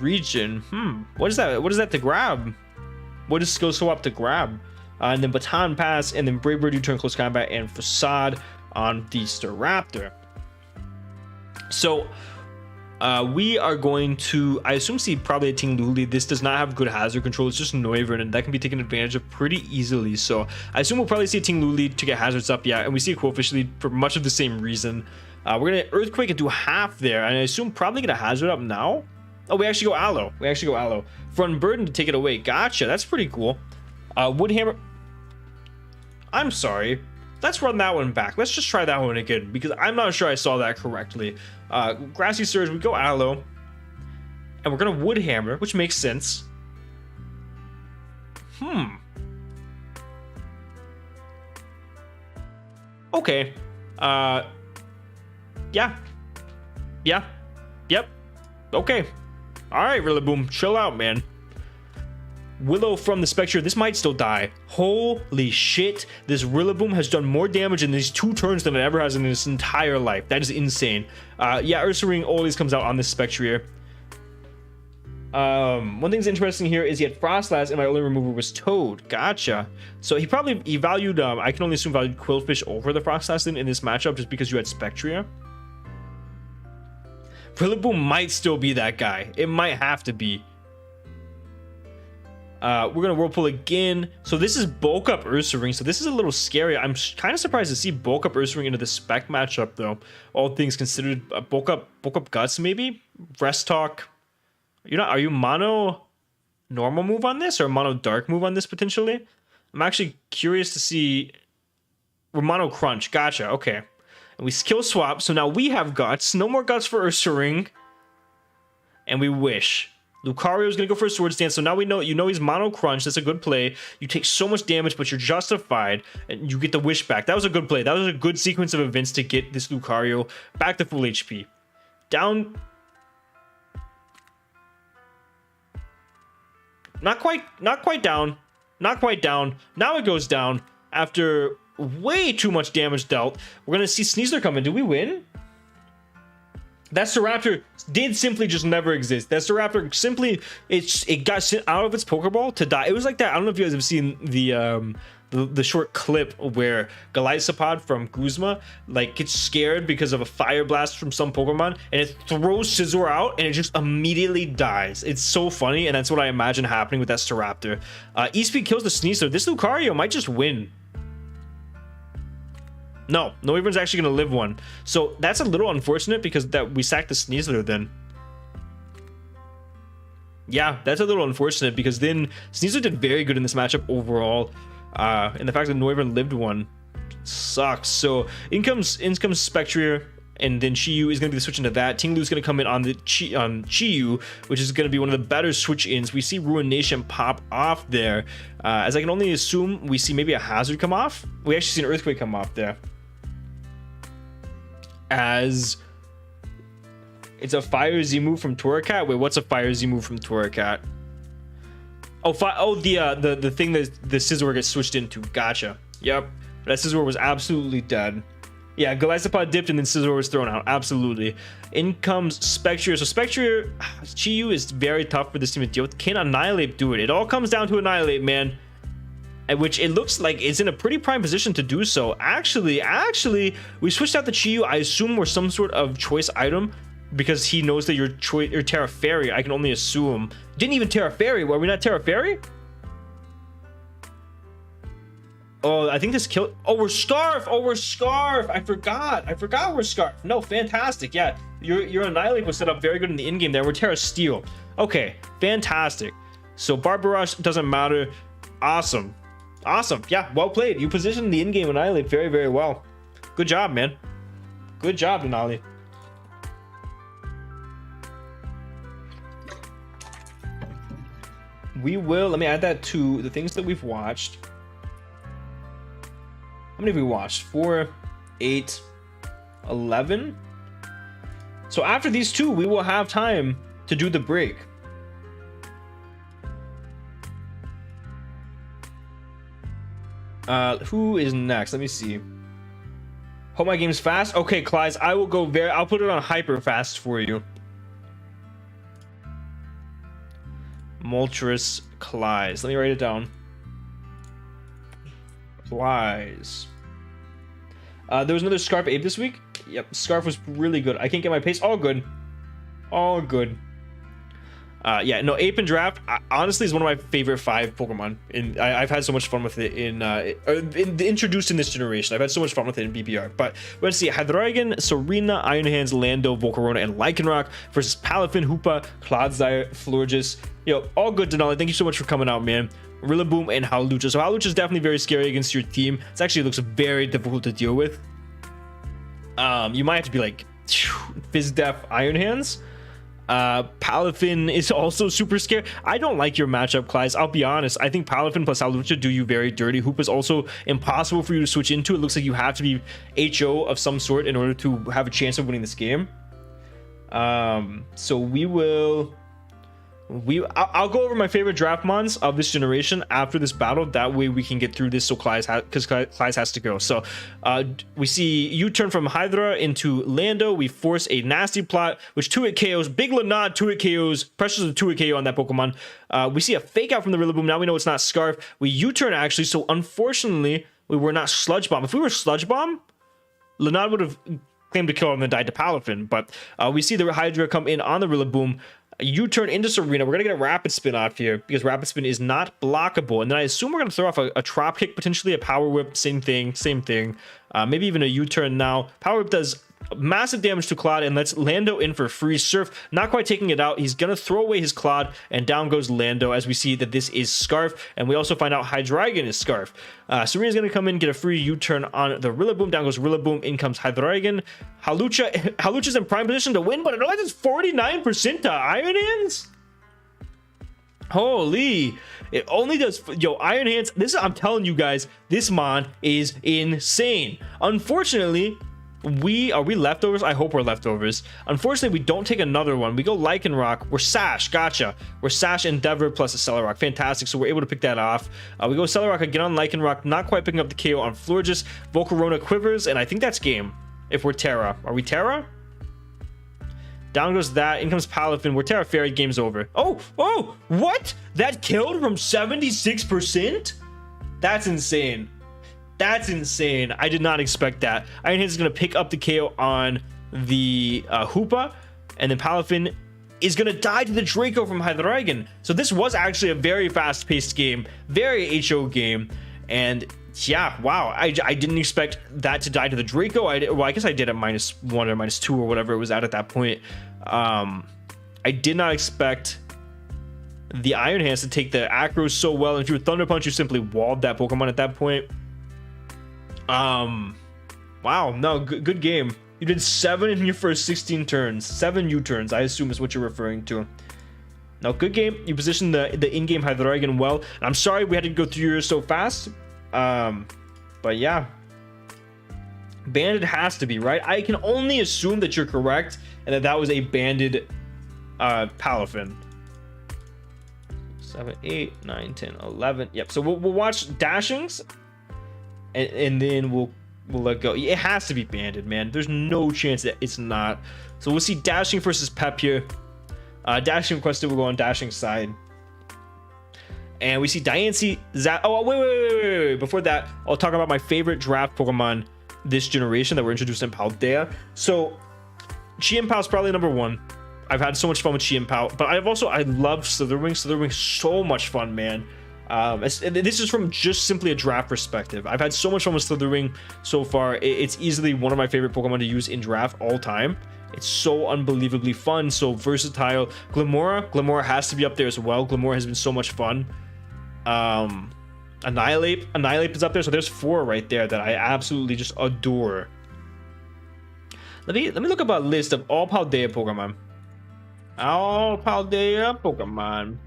region? What is that? What is that to grab? What is Skill Swap to grab? And then Baton Pass, and then Brave Bird, U-Turn, Close Combat, and Facade on the Staraptor. So we are going to, I assume, see probably a Ting Lu lead. This does not have good hazard control. It's just Noivern, and that can be taken advantage of pretty easily. So I assume we'll probably see a Ting Lu lead to get hazards up. Yeah, and we see a Quillfish lead for much of the same reason. We're going to Earthquake and do half there, and I assume probably get a hazard up now. Oh, we actually go Aloe. Front Burden to take it away. Gotcha. That's pretty cool. Woodhammer. I'm sorry. Let's run that one back. Let's just try that one again because I'm not sure I saw that correctly. Grassy Surge, we go Aloe. And we're going to Woodhammer, which makes sense. Okay. Yeah. Yep. Okay. Alright, Rillaboom. Chill out, man. Willow from the Spectre. This might still die. Holy shit. This Rillaboom has done more damage in these 2 turns than it ever has in its entire life. That is insane. Yeah, Ursaring always comes out on this Spectre here. One thing's interesting here is he had Frostlass and my only remover was Toad. Gotcha. So he valued, I can only assume valued Quillfish over the Frostlass in this matchup just because you had Spectria. Rillaboom might still be that guy. It might have to be. We're going to Whirlpool again. So this is bulk up Ursaring. So this is a little scary. I'm kind of surprised to see bulk up Ursaring into the spec matchup though. All things considered, bulk up Guts maybe? Rest Talk. Are you mono normal move on this or mono dark move on this potentially? I'm actually curious to see. We're mono crunch. Gotcha. Okay. And we skill swap. So now we have Guts. No more Guts for Ursaring. And we wish. Lucario's going to go for a Swords Dance, so now we know, he's Mono Crunch. That's a good play. You take so much damage, but you're justified, and you get the Wish back. That was a good play. That was a good sequence of events to get this Lucario back to full HP. Down. Not quite down. Not quite down. Now it goes down after way too much damage dealt. We're going to see Sneasler come in. Do we win? That Staraptor did simply just never exist. That Staraptor simply, it got sent out of its Pokeball to die. It was like that. I don't know if you guys have seen the short clip where Galisopod from Guzma like gets scared because of a fire blast from some Pokemon and it throws Scizor out and it just immediately dies. It's so funny, and that's what I imagine happening with that Staraptor. E-Speed kills the Sneasler. This Lucario might just win. No Noivern's actually going to live one. So that's a little unfortunate because that we sacked the Sneasler then. Yeah, that's a little unfortunate because then Sneasler did very good in this matchup overall. And the fact that Noivern lived one sucks. So in comes Spectrier, and then Chi-Yu is going to be switching to that. Ting Lu's going to come in on the Chi-Yu, which is going to be one of the better switch-ins. We see Ruination pop off there. As I can only assume, we see maybe a Hazard come off. We actually see an Earthquake come off there. As It's a Fire Z move from Torracat. Wait, what's a Fire Z move from Torracat? Oh, the thing that the Scizor gets switched into. Gotcha. Yep. That Scizor was absolutely dead. Yeah, Golisopod dipped and then Scizor was thrown out. Absolutely. In comes Spectrier. So Spectrier, Chi-Yu is very tough for this team to deal with. Can Annihilate do it? It all comes down to Annihilate, man. At which it looks like it's in a pretty prime position to do so. Actually, we switched out the Chi-Yu. I assume we're some sort of choice item because he knows that you're Terra Fairy. I can only assume. Didn't even Terra Fairy. Were we not Terra Fairy? Oh, I think this killed. Oh, we're Scarf. Oh, we're Scarf. I forgot we're Scarf. No, fantastic. Yeah, your Annihilate was set up very good in the in game there. We're Terra Steel. Okay, fantastic. So Barbarosh doesn't matter. Awesome. Yeah, well played. You positioned the in game Annihilate very, very well. Good job, man. Good job, Denali. We will. Let me add that to the things that we've watched. How many have we watched? 4, 8, 11. So after these two, we will have time to do the break. Who is next? Let me see. Hope my game's fast. Okay, Clyde, I will go I'll put it on hyper fast for you. Moltres Clyde. Let me write it down. There was another Scarf Ape this week. Yep, Scarf was really good. I can't get my pace. All good. Yeah, no, Ape and Draft honestly is one of my favorite 5 Pokemon. I've had so much fun with it introduced in this generation. I've had so much fun with it in BBR. But let's see: Hydreigon, Serena, Iron Hands, Lando, Volcarona, and Lycanroc versus Palafin, Hoopa, Clodsire, Florges. Yo, all good, Denali. Thank you so much for coming out, man. Rillaboom and Howlucha. So Howlucha is definitely very scary against your team. It actually looks very difficult to deal with. You might have to be like Fizz-Def Iron Hands. Palafin is also super scary. I don't like your matchup, Clyde. I'll be honest. I think Palafin plus Howlucha do you very dirty. Hoop is also impossible for you to switch into. It looks like you have to be HO of some sort in order to have a chance of winning this game. So we will... I'll go over my favorite draft mons of this generation after this battle. That way we can get through this. So Clyde has to go. So we see U-turn from Hydra into Lando. We force a nasty plot, which 2-hit KOs. Big Lanad 2-hit KOs. Pressures a 2-hit KO on that Pokemon. We see a fake out from the Rillaboom. Now we know it's not Scarf. We U-turn actually. So unfortunately, we were not Sludge Bomb. If we were Sludge Bomb, Lanad would have claimed to kill him and then died to Palafin. But we see the Hydra come in on the Rillaboom. U-turn into Serena. We're going to get a Rapid Spin off here because Rapid Spin is not blockable. And then I assume we're going to throw off a Trop Kick, potentially a Power Whip. Same thing. Maybe even a U-turn now. Power Whip does massive damage to Claude and lets Lando in for free surf. Not quite taking it out. He's going to throw away his Claude and down goes Lando as we see that this is Scarf. And we also find out Hydreigon is Scarf. Serena's going to come in, get a free U-turn on the Rillaboom. Down goes Rillaboom. In comes Hydreigon. Howlucha's in prime position to win, but it only does 49% to Iron Hands. Holy, it only does. Yo, Iron Hands. I'm telling you guys, this mon is insane. Unfortunately, are we leftovers? I hope we're leftovers. Unfortunately, we don't take another one. We go Lycanroc. We're Sash. Gotcha. We're Sash Endeavor plus a Celerock. Fantastic. So we're able to pick that off. We go Celerock again on Lycanroc. Not quite picking up the KO on Florges. Volcarona quivers, and I think that's game. If we're Terra. Are we Terra? Down goes that. In comes Palafin. We're Terra Fairy. Game's over. Oh, what? That killed from 76%? That's insane. That's insane. I did not expect that. Iron Hands is going to pick up the KO on the Hoopa, and then Palafin is going to die to the Draco from Hydreigon. So this was actually a very fast-paced game, very HO game, and yeah, wow. I didn't expect that to die to the Draco. I guess I did at -1 or -2 or whatever it was at that point. I did not expect the Iron Hands to take the Acros so well, and if you were Thunder Punch, you simply walled that Pokemon at that point. Wow, no, good game. You did 7 in your first 16 turns. 7 U-turns, I assume is what you're referring to. No, good game. You positioned the in-game Hydreigon well. And I'm sorry we had to go through yours so fast. But yeah. Banded has to be, right? I can only assume that you're correct and that was a banded Palafin. 7, 8, 9, 10, 11. Yep. So we'll watch Dashings, and then we'll let go. It has to be banded, man. There's no chance that it's not. So we'll see Dashing versus Pep here. Dashing requested. We'll go on Dashing side. And we see Diancie, Zap. Oh, wait. Before that, I'll talk about my favorite draft Pokemon this generation that were introduced in Paldea. So chien-pao is probably number 1. I've had so much fun with chien-pao, but I love Slitherwing. Slitherwing's so much fun, man. This is from just simply a draft perspective. I've had so much fun with Slitherwing so far. It's easily one of my favorite Pokemon to use in draft all time. It's so unbelievably fun, so versatile. Glimmora has to be up there as well. Glimmora has been so much fun. Annihilate is up there, so there's 4 right there that I absolutely just adore. Let me look up a list of all Paldea Pokemon. All Paldea Pokemon.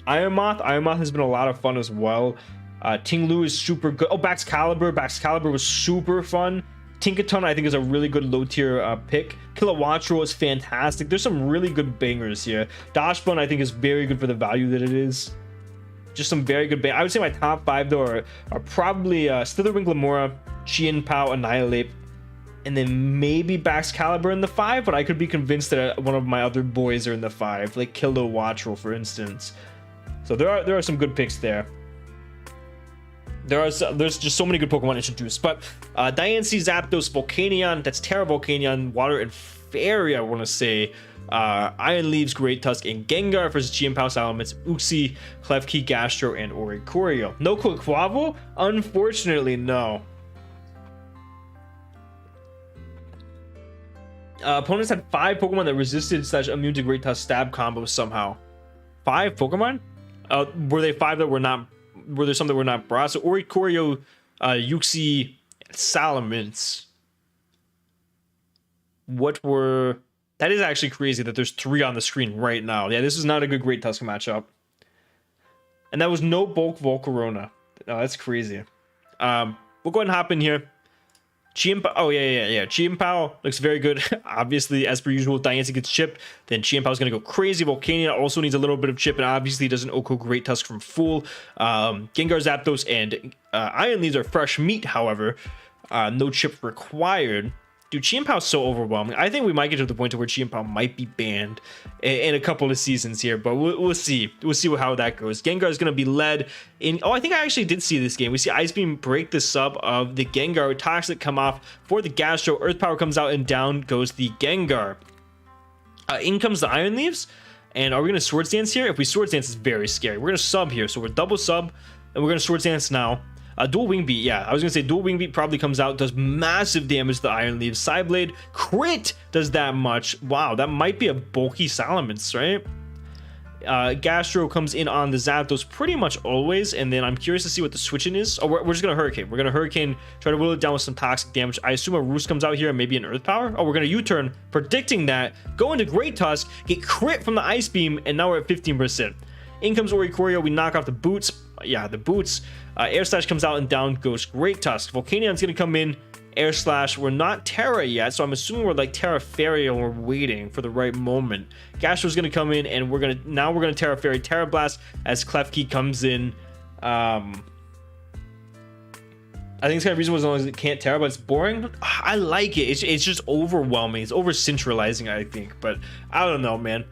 Ironmoth has been a lot of fun as well. Tinglu is super good. Oh, Baxcalibur was super fun. Tinkaton I think is a really good low tier pick. Kilowattrel is fantastic. There's some really good bangers here. Dachshund I think is very good for the value that it is. Just some very good bangers. I would say my top 5 though are probably Slitherwing, Glimmora, chien-pao, Annihilate, and then maybe Baxcalibur in the 5, but I could be convinced that one of my other boys are in the 5, like Kilowattrel for instance. So there are some good picks there. There's just so many good Pokemon introduced. But Diancie, Zapdos, Volcanion, that's Terra Volcanion, Water and Fairy, I want to say. Iron Leaves, Great Tusk, and Gengar versus chien-pao Salamence, Uxie, Klefki, Gastro, and Oricorio. No Quaquaval? Unfortunately, no. Opponents had 5 Pokemon that resisted / immune to Great Tusk stab combos somehow. 5 Pokemon? Were they 5 that were not? Were there some that were not brought? So Oricorio, Uxie, Salamence. What were? That is actually crazy that there's 3 on the screen right now. Yeah, this is not a good Great Tusk matchup. And that was no bulk Volcarona. No, that's crazy. We'll go ahead and hop in here. Chien-pao, oh yeah. Chien-pao looks very good. Obviously, as per usual, Diancie gets chipped. Then Chien-pao is going to go crazy. Volcanion also needs a little bit of chip, and obviously does an Oko Great Tusk from full. Gengar, Zapdos, and Iron Leaves are fresh meat, however. No chip required. Dude, Chien-pao is so overwhelming. I think we might get to the point to where Chien-pao might be banned in a couple of seasons here, but we'll see. We'll see how that goes. Gengar is going to be led in... Oh, I think I actually did see this game. We see Ice Beam break the sub of the Gengar. Toxic come off for the Gastro. Earth Power comes out, and down goes the Gengar. In comes the Iron Leaves. And are we going to Swords Dance here? If we Swords Dance, it's very scary. We're going to sub here. So we're double sub, and we're going to Swords Dance now. Dual Wing Beat, yeah, I was gonna say Dual Wing Beat probably comes out, does massive damage to the Iron Leaves. Psyblade crit does that much. Wow, that might be a bulky Salamence, right? Gastro comes in on the Zapdos pretty much always, and then I'm curious to see what the switching is. Oh, we're just gonna Hurricane. We're gonna Hurricane, try to whittle it down with some toxic damage. I assume a Roost comes out here and maybe an Earth Power. Oh, we're gonna U-turn, predicting that, go into Great Tusk, get crit from the Ice Beam, and now we're at 15%. In comes Oricorio, we knock off the boots. Yeah, the boots. Air Slash comes out, and down goes Great Tusk. Volcanion's gonna come in, Air Slash. We're not Terra yet, so I'm assuming we're like Terra Fairy and we're waiting for the right moment. Gastro's gonna come in, and we're gonna Terra Fairy, Terra Blast as Klefki comes in. I think it's kind of reasonable as long as it can't Terra, but it's boring. I like it. It's just overwhelming. It's over centralizing, I think, but I don't know, man.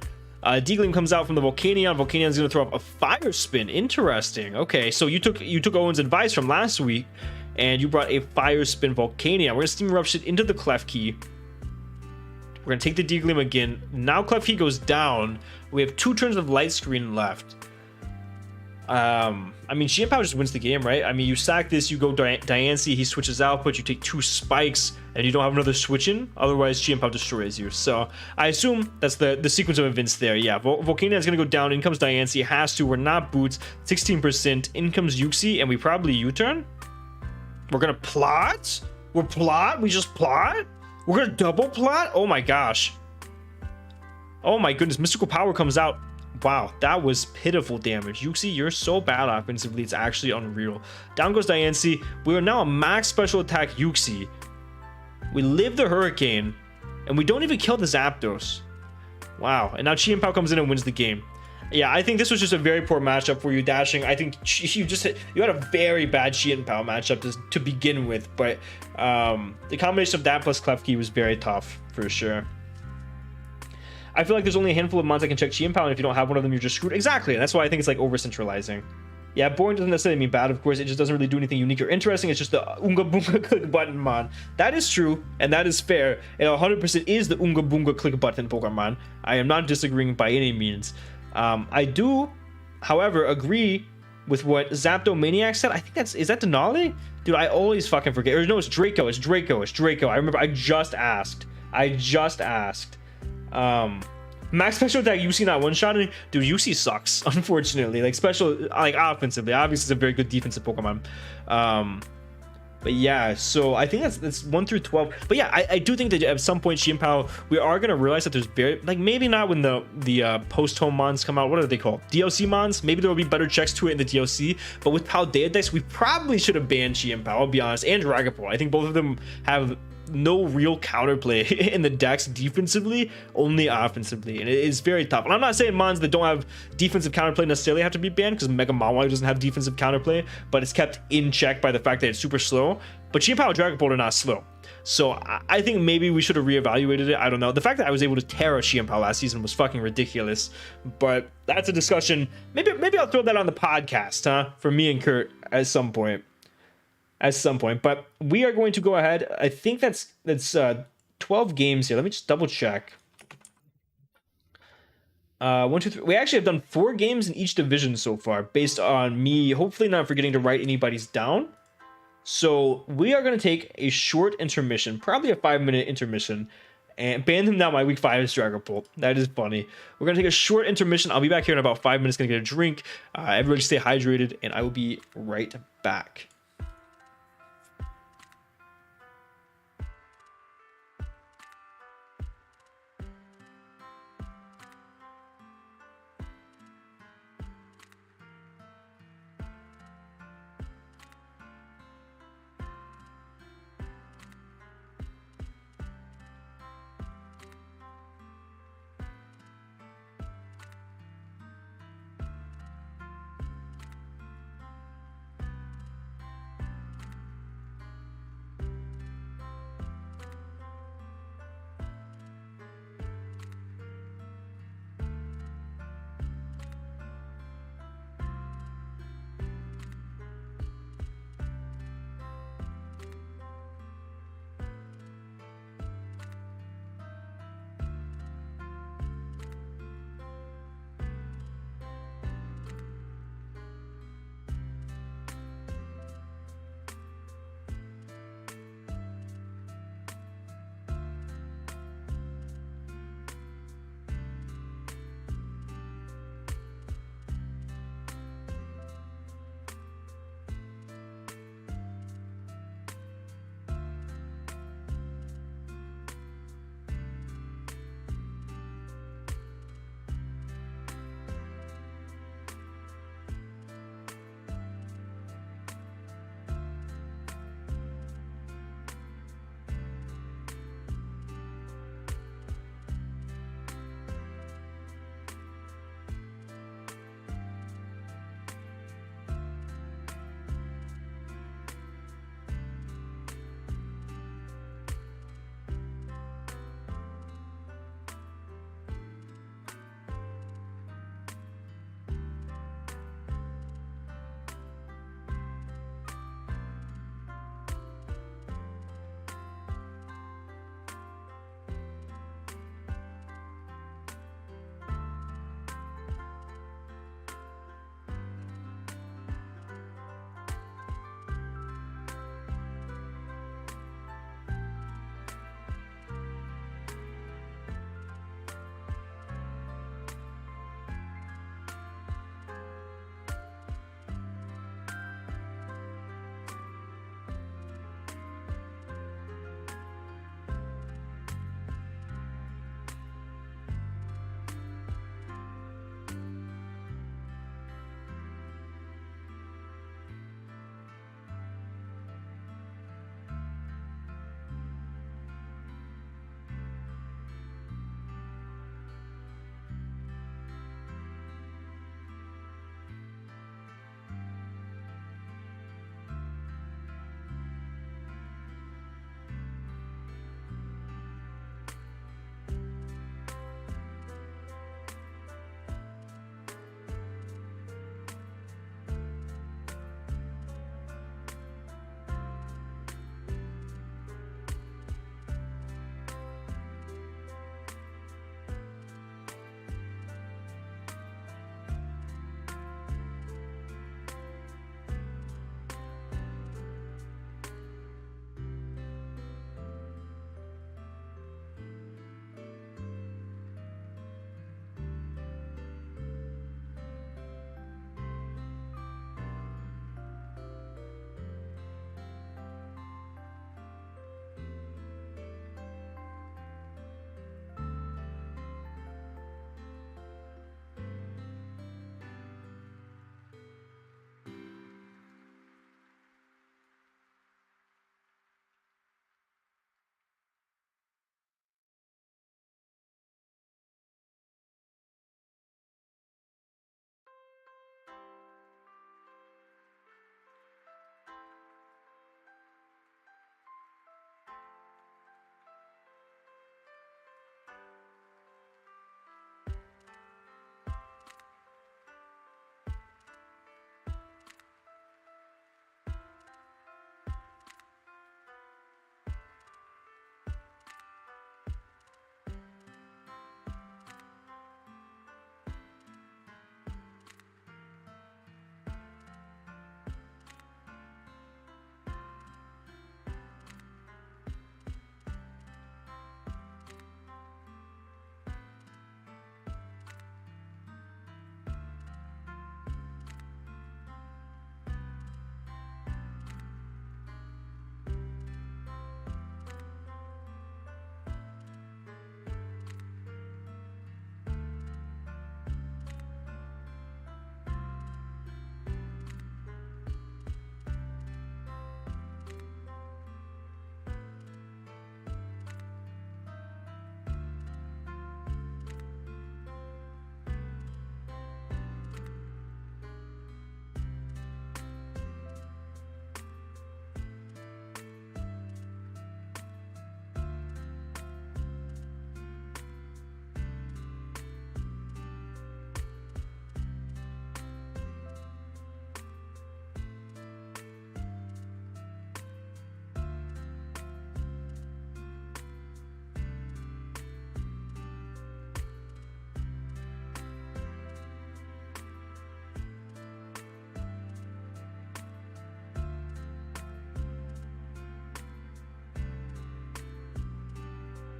D-Gleam comes out from the Volcanion. Volcanion's going to throw up a Fire Spin. Interesting. Okay, so you took Owen's advice from last week, and you brought a Fire Spin Volcanion. We're going to Steam Eruption into the Klefki. We're going to take the D-Gleam again. Now Klefki goes down. We have 2 turns of Light Screen left. I mean, chien-pao just wins the game, right? I mean, you sack this, you go Diancie, he switches output, you take 2 spikes, and you don't have another switch in. Otherwise, chien-pao destroys you. So I assume that's the sequence of events there. Yeah, Volcanion is going to go down. In comes Diancie, has to. We're not boots. 16%. In comes Uxie, and we probably U-turn. We're going to plot? We just plot? We're going to double plot? Oh my gosh. Oh my goodness. Mystical Power comes out. Wow, that was pitiful damage. Yuxi, you're so bad offensively, it's actually unreal. Down goes Diancie. We are now a max special attack Yuxi. We live the Hurricane, and we don't even kill the Zapdos. Wow, and now chien-pao comes in and wins the game. Yeah, I think this was just a very poor matchup for you, Dashing. I think you had a very bad chien-pao matchup to begin with, but the combination of that plus Klefki was very tough for sure. I feel like there's only a handful of mons that can check chien-pao, and if you don't have one of them, you're just screwed. Exactly, and that's why I think it's like over-centralizing. Yeah, boring doesn't necessarily mean bad, of course. It just doesn't really do anything unique or interesting. It's just the Unga Boonga click button mon. That is true, and that is fair. It 100% is the Unga Boonga click button Pokemon. I am not disagreeing by any means. I do, however, agree with what Zapdomaniac said. I think is that Denali? Dude, I always fucking forget. Or no, it's Draco. It's Draco. I remember I just asked. Max special attack UC not one shot. Dude, UC sucks, unfortunately. Like offensively. Obviously it's a very good defensive Pokemon. But yeah, so I think that's 1 through 12. But yeah, I do think that at some point chien-pao, we are gonna realize that there's very, like, maybe not when the post-home mons come out. What are they called? DLC mons? Maybe there will be better checks to it in the DLC. But with Paldeadex, we probably should have banned chien-pao, I'll be honest, and Dragapult. I think both of them have no real counterplay in the decks defensively, only offensively, and it is very tough. And I'm not saying mons that don't have defensive counterplay necessarily have to be banned, because Mega Mawile doesn't have defensive counterplay, but it's kept in check by the fact that it's super slow. But chien-pao and Dragapult are not slow, so I think maybe we should have reevaluated it. I don't know. The fact that I was able to tear a chien-pao last season was fucking ridiculous, but that's a discussion. Maybe I'll throw that on the podcast, huh, for me and Kurt at some point. But we are going to go ahead. I think that's 12 games here. Let me just double check. 1, 2, 3. We actually have done 4 games in each division so far, based on me hopefully not forgetting to write anybody's down. So we are going to take a short intermission, probably a 5-minute intermission, and ban them down. My week 5 is Dragapult. That is funny. We're going to take a short intermission. I'll be back here in about 5 minutes, going to get a drink. Everybody stay hydrated, and I will be right back.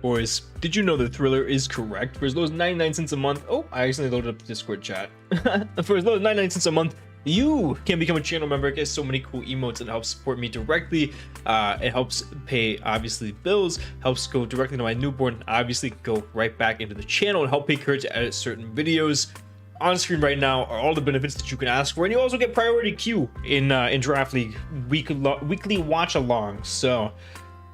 boys, did you know the thriller is correct? For as low as 99 cents a month, oh, I accidentally loaded up the Discord chat. For as low as 99 cents a month, you can become a channel member, get so many cool emotes, and help support me directly. It helps pay, obviously, bills, helps go directly to my newborn, obviously go right back into the channel and help pay Kurt to edit certain videos. On screen right now are all the benefits that you can ask for, and you also get priority queue in Draft League weekly watch along. So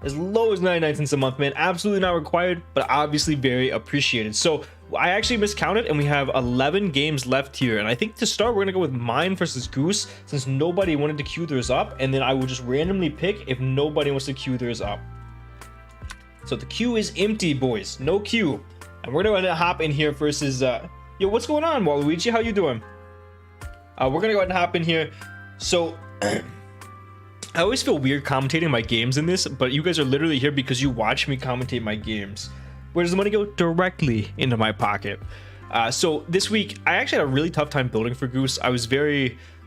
as low as 99 cents a month, man, absolutely not required, but obviously very appreciated. So I actually miscounted, and we have 11 games left here, and I think to start we're gonna go with mine versus Goose, since nobody wanted to queue theirs up, and then I will just randomly pick if nobody wants to queue theirs up. So the queue is empty, boys, no queue, and we're gonna hop in here versus yo, what's going on, Waluigi? How you doing? We're gonna go ahead and hop in here. So I always feel weird commentating my games in this, but you guys are literally here because you watch me commentate my games. Where does the money go? Directly into my pocket. So this week, I actually had a really tough time building for Goose.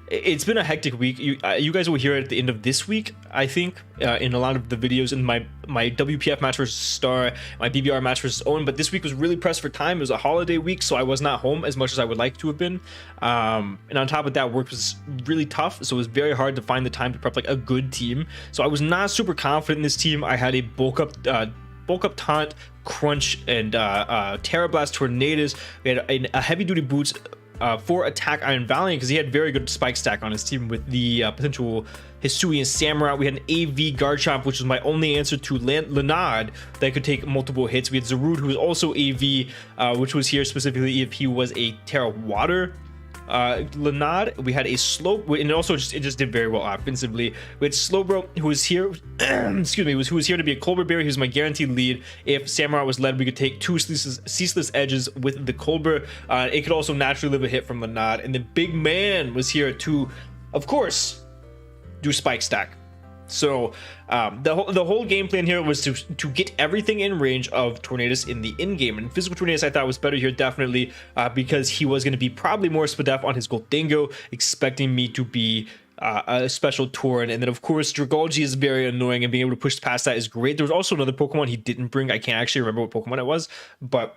It's been a hectic week. You guys will hear it at the end of this week, I think, in a lot of the videos in my WPF match versus Star, my BBR match versus Owen. But this week was really pressed for time. It was a holiday week, so I was not home as much as I would like to have been. And on top of that, work was really tough, so it was very hard to find the time to prep like a good team. So I was not super confident in this team. I had a bulk up taunt, crunch, and Terra Blast Tornadoes. We had a heavy duty boots for attack Iron Valiant, because he had very good spike stack on his team with the potential Hisui and Samurai. We had an AV Garchomp, which was my only answer to Lenard that could take multiple hits. We had Zarude, who was also AV, which was here specifically if he was a Terra Water Lenard. We had a Slope, and it just did very well offensively. We had Slowbro, who was here excuse me, who was here to be a Colbur Berry. He was my guaranteed lead. If Samurai was led, we could take two ceaseless edges with the Colbur. It could also naturally live a hit from Lenard, and the Big Man was here to, of course, do spike stack. So the whole game plan here was to get everything in range of Tornadus in the in game, and physical Tornadus I thought was better here, definitely, because he was going to be probably more Spadef on his Goldingo, expecting me to be a special Tauren. And then of course Dragalge is very annoying, and being able to push past that is great. There was also another Pokemon he didn't bring. I can't actually remember what Pokemon it was, but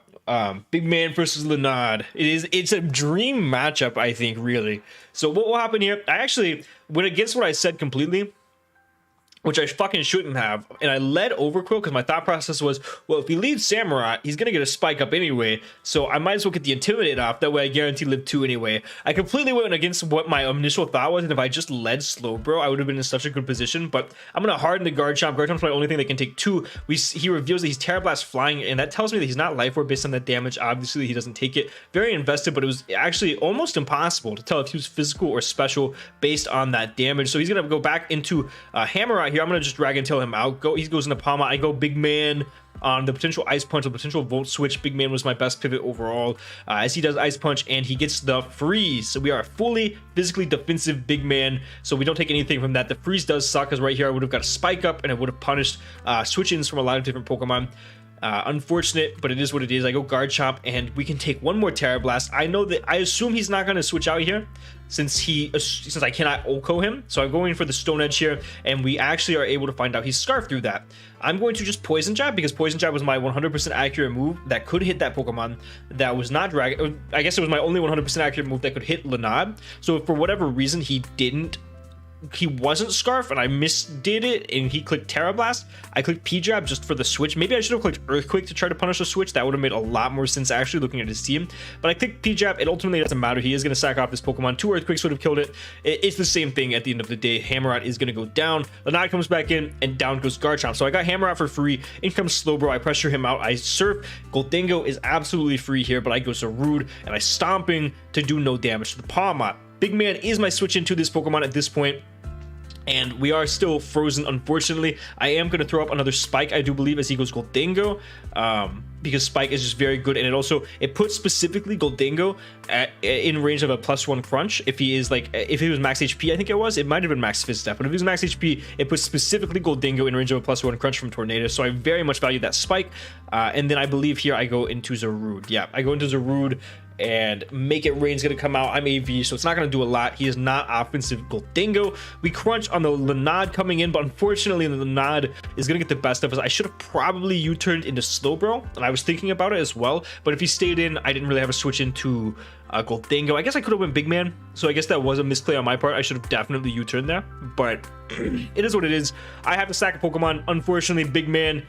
Big Man versus Lenard, it's a dream matchup, I think, really. So what will happen here, I actually went against what I said completely, which I fucking shouldn't have, and I led Overquill because my thought process was, well, if he leaves Samurai, he's gonna get a spike up anyway, so I might as well get the Intimidate off, that way I guarantee live 2 anyway. I completely went against what my initial thought was, and if I just led Slowbro, I would have been in such a good position, but I'm gonna harden the Garchomp. Garchomp's my only thing that can take 2. He reveals that he's Terra Blast flying, and that tells me that he's not Life Orb based on that damage. Obviously, he doesn't take it. Very invested, but it was actually almost impossible to tell if he was physical or special based on that damage, so he's gonna go back into Hammer out here. I'm gonna just Dragon Tail him out. He goes into Palma. I go Big Man on the potential Ice Punch, the potential Volt Switch. Big Man was my best pivot overall, as he does Ice Punch, and he gets the Freeze. So we are a fully physically defensive Big Man, so we don't take anything from that. The Freeze does suck, because right here I would have got a Spike Up, and I would have punished switch-ins from a lot of different Pokemon. Unfortunate, but it is what it is. I go Garchomp, and we can take one more Terra Blast. I assume he's not going to switch out here, since I cannot Oko him. So I'm going for the Stone Edge here, and we actually are able to find out he's Scarf through that. I'm going to just Poison Jab, because Poison Jab was my 100% accurate move that could hit that Pokemon that was not Dragon. I guess it was my only 100% accurate move that could hit Lenard. So if for whatever reason he wasn't Scarf and I misdid it and he clicked Terra Blast, I clicked P-Jab just for the switch. Maybe I should have clicked Earthquake to try to punish a switch. That would have made a lot more sense actually, looking at his team. But I clicked P-Jab. It ultimately doesn't matter. He is going to sack off this Pokemon. 2 Earthquakes would have killed it. It's the same thing at the end of the day. Hammerot is going to go down. Lenard comes back in, and down goes Garchomp. So I got Hammerot for free. In comes Slowbro. I pressure him out. I Surf. Goldingo is absolutely free here, but I go Zarude, and I Stomping to do no damage to the Pawmot. Big Man is my switch into this Pokemon at this point, and we are still frozen, unfortunately. I am going to throw up another Spike, I do believe, as he goes Goldingo, because Spike is just very good, and it puts specifically Goldingo in range of a +1 crunch. If he was max HP, I think it might have been max Fizz Step, but if he was max HP, it puts specifically Goldingo in range of a +1 crunch from Tornado, so I very much value that Spike. And then I believe here I go into Zarude. Yeah, I go into Zarude, and Make It Rain's gonna come out. I'm AV, so it's not gonna do a lot. He is not offensive Goldingo. We crunch on the Lanad coming in, but unfortunately the Lanad is gonna get the best of us. I should have probably U-turned into Slowbro, and I was thinking about it as well, but if he stayed in, I didn't really have a switch into Goldingo. I guess I could have went Big Man, so I guess that was a misplay on my part. I should have definitely U-turned there, but it is what it is. I have to sack a Pokemon. Unfortunately, Big Man,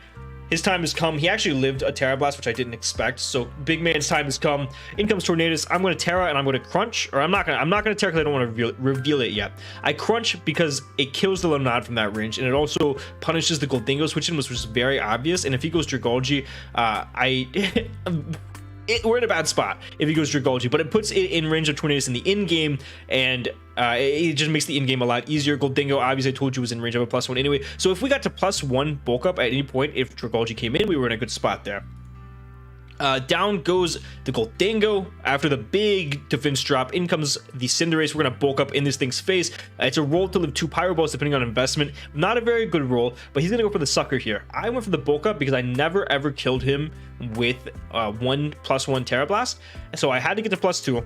his time has come. He actually lived a Terra Blast, which I didn't expect. So Big Man's time has come. In comes Tornadus. I'm going to Terra and I'm going to Crunch, or I'm not going to Terra because I don't want to reveal it yet. I Crunch because it kills the Lanad from that range, and it also punishes the Goldingo switch in, which was very obvious. And if he goes Dragalge, we're in a bad spot if he goes Dragalge, but it puts it in range of Tornadus in the in-game, and it just makes the in-game a lot easier. Goldingo, obviously I told you, was in range of a +1 anyway, so if we got to +1 bulk up at any point, if Dragalge came in, we were in a good spot there. Down goes the Goldingo after the big defense drop. In comes the Cinderace. We're going to bulk up in this thing's face. It's a roll to live 2 Pyro Balls depending on investment. Not a very good roll, but he's going to go for the sucker here. I went for the bulk up because I never ever killed him with 1+1 Terra Blast. So I had to get to +2.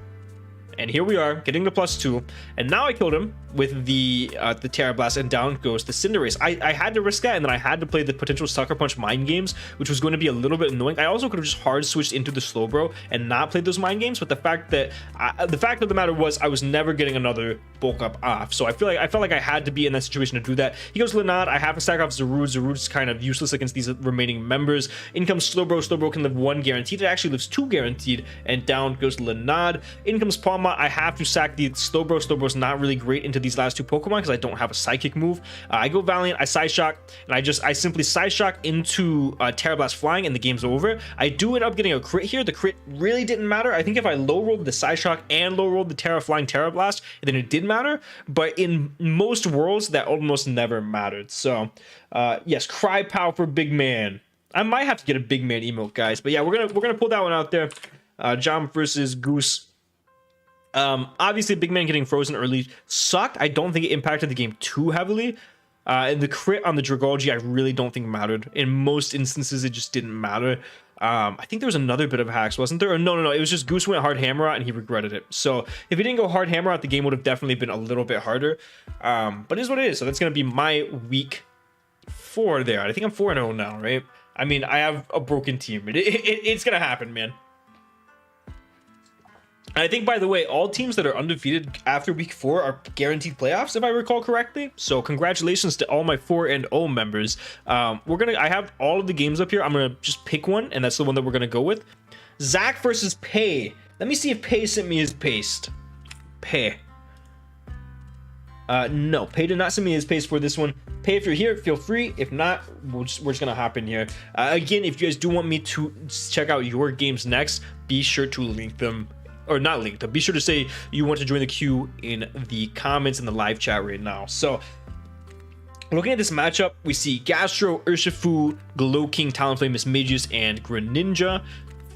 And here we are getting the +2, and now I killed him with the Terra Blast, and down goes the Cinderace. I had to risk that, and then I had to play the potential Sucker Punch mind games, which was going to be a little bit annoying. I also could have just hard switched into the Slowbro and not played those mind games, but the fact of the matter was I was never getting another bulk up off, so I felt like I had to be in that situation to do that. He goes Lanad. I have to stack off Zarude. Zarude's kind of useless against these remaining members. In comes Slowbro. Slowbro can live 1 guaranteed. It actually lives 2 guaranteed, and down goes Lanad. In comes Palma. I have to sack the Slowbro. Slowbro's not really great into these last 2 Pokemon because I don't have a Psychic move. I go Valiant, I Side Shock, and I simply Side Shock into Terra Blast Flying, and the game's over. I do end up getting a crit here. The crit really didn't matter. I think if I low rolled the Side Shock and low rolled the Terra Flying Terra Blast, then it did matter. But in most worlds, that almost never mattered. So yes, chien-pao for Big Man. I might have to get a Big Man emote, guys. But yeah, we're gonna pull that one out there. Jom versus Goose. Obviously Big Man getting frozen early sucked. I don't think it impacted the game too heavily. And the crit on the Dragalge I really don't think mattered. In most instances it just didn't matter. I think there was another bit of hacks, wasn't there? Or no, it was just Goose went hard hammer out and he regretted it. So if he didn't go hard hammer out, the game would have definitely been a little bit harder. But it is what it is. So that's gonna be my week 4 there. I think I'm 4-0 now, right? I mean, I have a broken team. It's gonna happen, man. I think, by the way, all teams that are undefeated after week 4 are guaranteed playoffs, if I recall correctly. So congratulations to all my 4-0 members. I have all of the games up here. I'm gonna just pick one, and that's the one that we're gonna go with. Zach versus Pay. Let me see if Pay sent me his paste. Pay. No, Pay did not send me his paste for this one. Pay, if you're here, feel free. If not, we're just gonna hop in here. Again, if you guys do want me to check out your games next, be sure to link them. Or not linked up. Be sure to say you want to join the queue in the comments in the live chat right now. So looking at this matchup, we see Gastro, Urshifu, Glow-King, Talonflame, Mismagius, and Greninja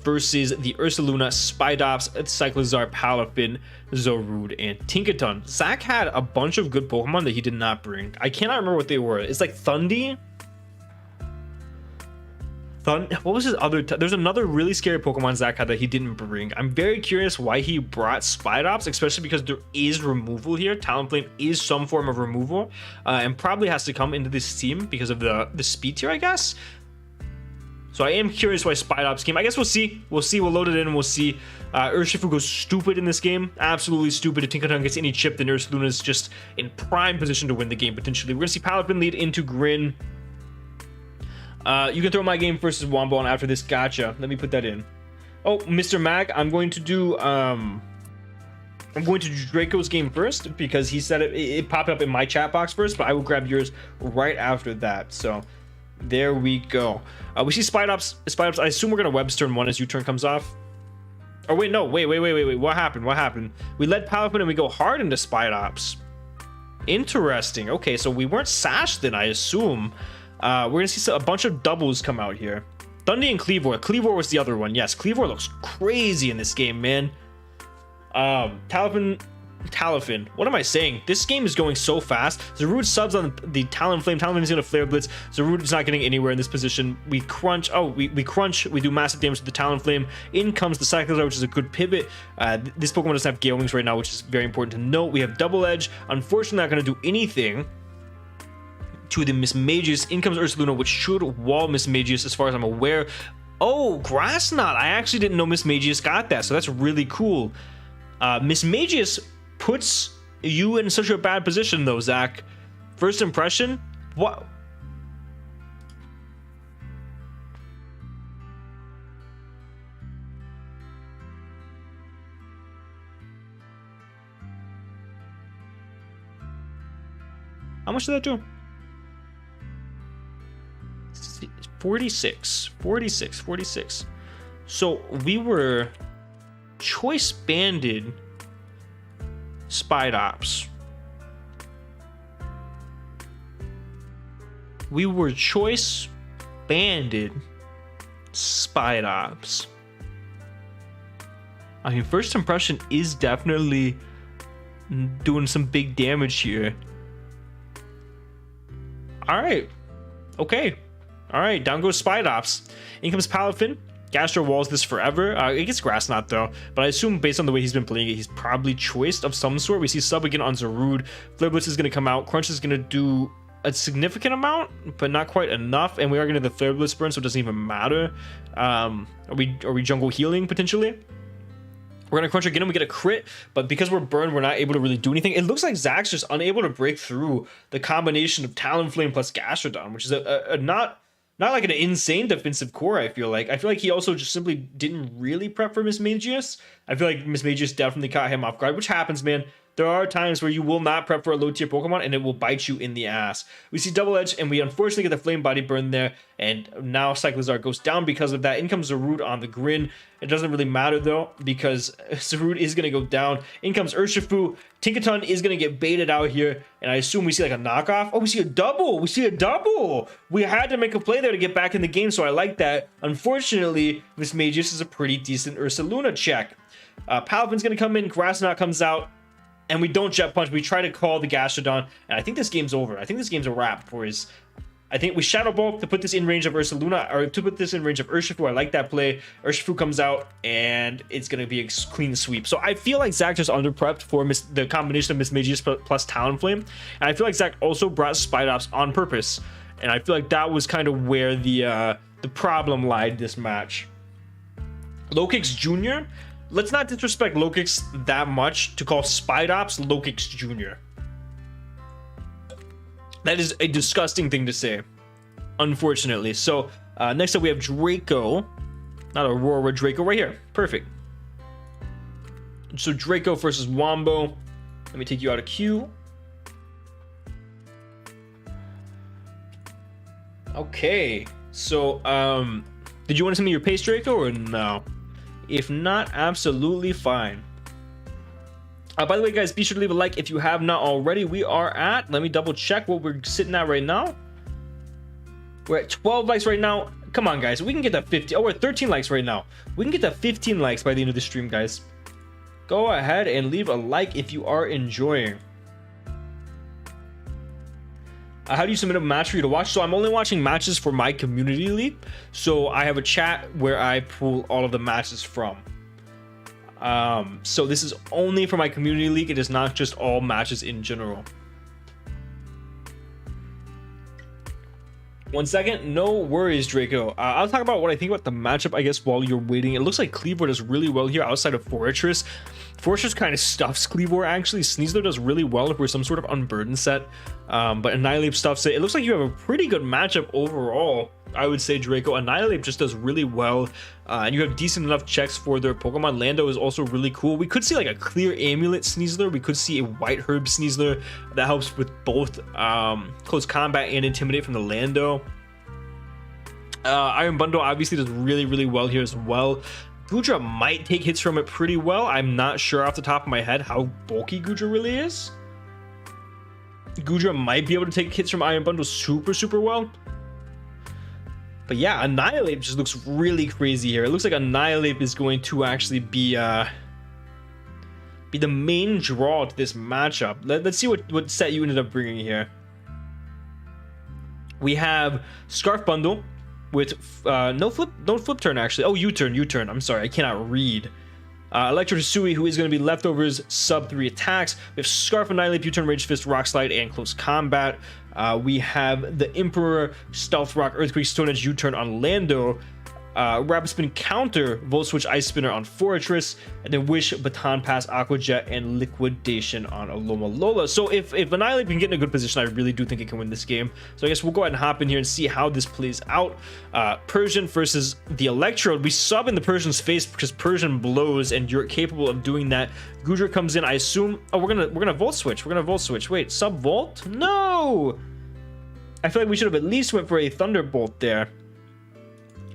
versus the Ursaluna, Spidops, Cyclizar, Palafin, Zarude, and Tinkaton. Zach had a bunch of good Pokemon that he did not bring. I cannot remember what they were. It's like Thundy. What was his other? There's another really scary Pokemon Zach had that he didn't bring. I'm very curious why he brought Spidops, especially because there is removal here. Talonflame is some form of removal, and probably has to come into this team because of the speed tier, I guess. So I am curious why Spidops came. I guess we'll see. We'll load it in and we'll see. Urshifu goes stupid in this game. Absolutely stupid. If Tinkaton gets any chip, then Ursaluna's just in prime position to win the game potentially. We're gonna see Palafin lead into Grin. You can throw my game versus Wombo on after this. Gotcha. Let me put that in. Oh, Mr. Mag, I'm going to do Draco's game first because he said it popped up in my chat box first, but I will grab yours right after that. So there we go. We see Spidops. I assume we're gonna Web's turn 1 as U-turn comes off. Oh wait, no, wait. What happened? We led Palafin and we go hard into Spidops. Interesting. Okay, so we weren't sashed then, I assume. We're gonna see a bunch of doubles come out here. Thundy and Cleavor. Cleavor was the other one. Yes, Cleavor looks crazy in this game, man. Talonflame Talonflame. What am I saying? This game is going so fast. Zarude subs on the Talonflame. Talonflame is going to Flare Blitz. Zarude is not getting anywhere in this position. We crunch. Oh, we crunch. We do massive damage to the Talonflame. In comes the Cyclizar, which is a good pivot. This Pokemon doesn't have Gale Wings right now, which is very important to note. We have Double Edge. Unfortunately, not going to do anything to the Mismagius. In comes Ursaluna, which should wall Mismagius as far as I'm aware. Oh, Grass Knot. I actually didn't know Mismagius got that, so that's really cool. Mismagius puts you in such a bad position though, Zach. First impression? What? How much did that do? 46. So we were choice banded Spidops. We were choice banded Spidops. I mean, first impression is definitely doing some big damage here. All right. Okay. All right. Down goes Spidops. In comes Palafin. Gastro walls this forever. It gets Grass Knot though, but I assume based on the way he's been playing it, he's probably choiced of some sort. We see sub again on Zarude. Flare Blitz is going to come out. Crunch is going to do a significant amount, but not quite enough. And we are going to the Flare Blitz burn, so it doesn't even matter. Are we jungle healing potentially? We're going to crunch again and we get a crit, but because we're burned, we're not able to really do anything. It looks like Zach's just unable to break through the combination of Talonflame plus Gastrodon, which is a not like an insane defensive core, I feel like. I feel like he also just simply didn't really prep for Mismagius. I feel like Mismagius definitely caught him off guard, which happens, man. There are times where you will not prep for a low tier Pokemon and it will bite you in the ass. We see Double Edge and we unfortunately get the Flame Body burn there, and now Cyclizar goes down because of that. In comes Zarude on the Grin. It doesn't really matter though, because Zarude is going to go down. In comes Urshifu. Tinkaton is going to get baited out here, and I assume we see like a knockoff. Oh, we see a double. We had to make a play there to get back in the game, so I like that. Unfortunately, Mismagius is a pretty decent Ursaluna check. Palafin's going to come in. Grass Knot comes out. And we don't Jet Punch. We try to call the Gastrodon, and I think this game's over. I think this game's a wrap for his. I think we Shadow Ball to put this in range of Ursaluna, or to put this in range of Urshifu. I like that play. Urshifu comes out, and it's going to be a clean sweep. So I feel like Zach just under-prepped for the combination of Mismagius plus Talonflame. And I feel like Zach also brought Spidops on purpose. And I feel like that was kind of where the problem lied this match. Lokix Jr., let's not disrespect Lokix that much to call Spidops Lokix Jr. That is a disgusting thing to say, unfortunately. So next up we have Draco. Not Aurora, Draco right here. Perfect. So Draco versus Wombo. Let me take you out of queue. Okay. So did you want to send me your pace, Draco, or no? If not, absolutely fine. By the way, guys, be sure to leave a like if you have not already. We are at, let me double check what we're sitting at right now. We're at 12 likes right now. Come on, guys, we can get that 50. Oh, we're at 13 likes right now. We can get that 15 likes by the end of the stream, guys. Go ahead and leave a like if you are enjoying. How do you submit a match for you to watch? So I'm only watching matches for my community league. So I have a chat where I pull all of the matches from. So this is only for my community league. It is not just all matches in general. 1 second, no worries, Draco. I'll talk about what I think about the matchup, I guess, while you're waiting. It looks like Cleavor does really well here outside of Forretress. Forretress kind of stuffs Cleavor, actually. Sneasler does really well if we're some sort of unburdened set. But Annihilate stuffs it. It looks like you have a pretty good matchup overall, I would say, Draco. Annihilate just does really well. And you have decent enough checks for their Pokemon. Lando is also really cool. We could see like a clear Amulet Sneasler. We could see a White Herb Sneasler that helps with both close combat and Intimidate from the Lando. Iron Bundle obviously does really, really well here as well. Goodra might take hits from it pretty well. I'm not sure off the top of my head how bulky Goodra really is. Goodra might be able to take hits from Iron Bundle super, super well. But yeah, Annihilate just looks really crazy here. It looks like Annihilate is going to actually be be the main draw to this matchup. Let's see what set you ended up bringing here. We have Scarf Bundle with no flip turn actually. Oh, U-turn. I'm sorry, I cannot read. Electro Hisui, who is going to be leftovers, sub 3 attacks. We have Scarf Annihilate, U-turn, Rage Fist, Rock Slide, and Close Combat. We have the Emperor, Stealth Rock, Earthquake, Stone Edge, U-turn on Lando. Rapid Spin counter, Volt Switch, Ice Spinner on Fortress, and then Wish, Baton Pass, Aqua Jet, and Liquidation on Aloma Lola. So if Annihilate can get in a good position, I really do think it can win this game. So I guess we'll go ahead and hop in here and see how this plays out. Persian versus the Electrode. We sub in the Persian's face because Persian blows, and you're capable of doing that. Gudra comes in, I assume. Oh, we're gonna Volt Switch. Wait, sub Volt? No! I feel like we should have at least went for a Thunderbolt there,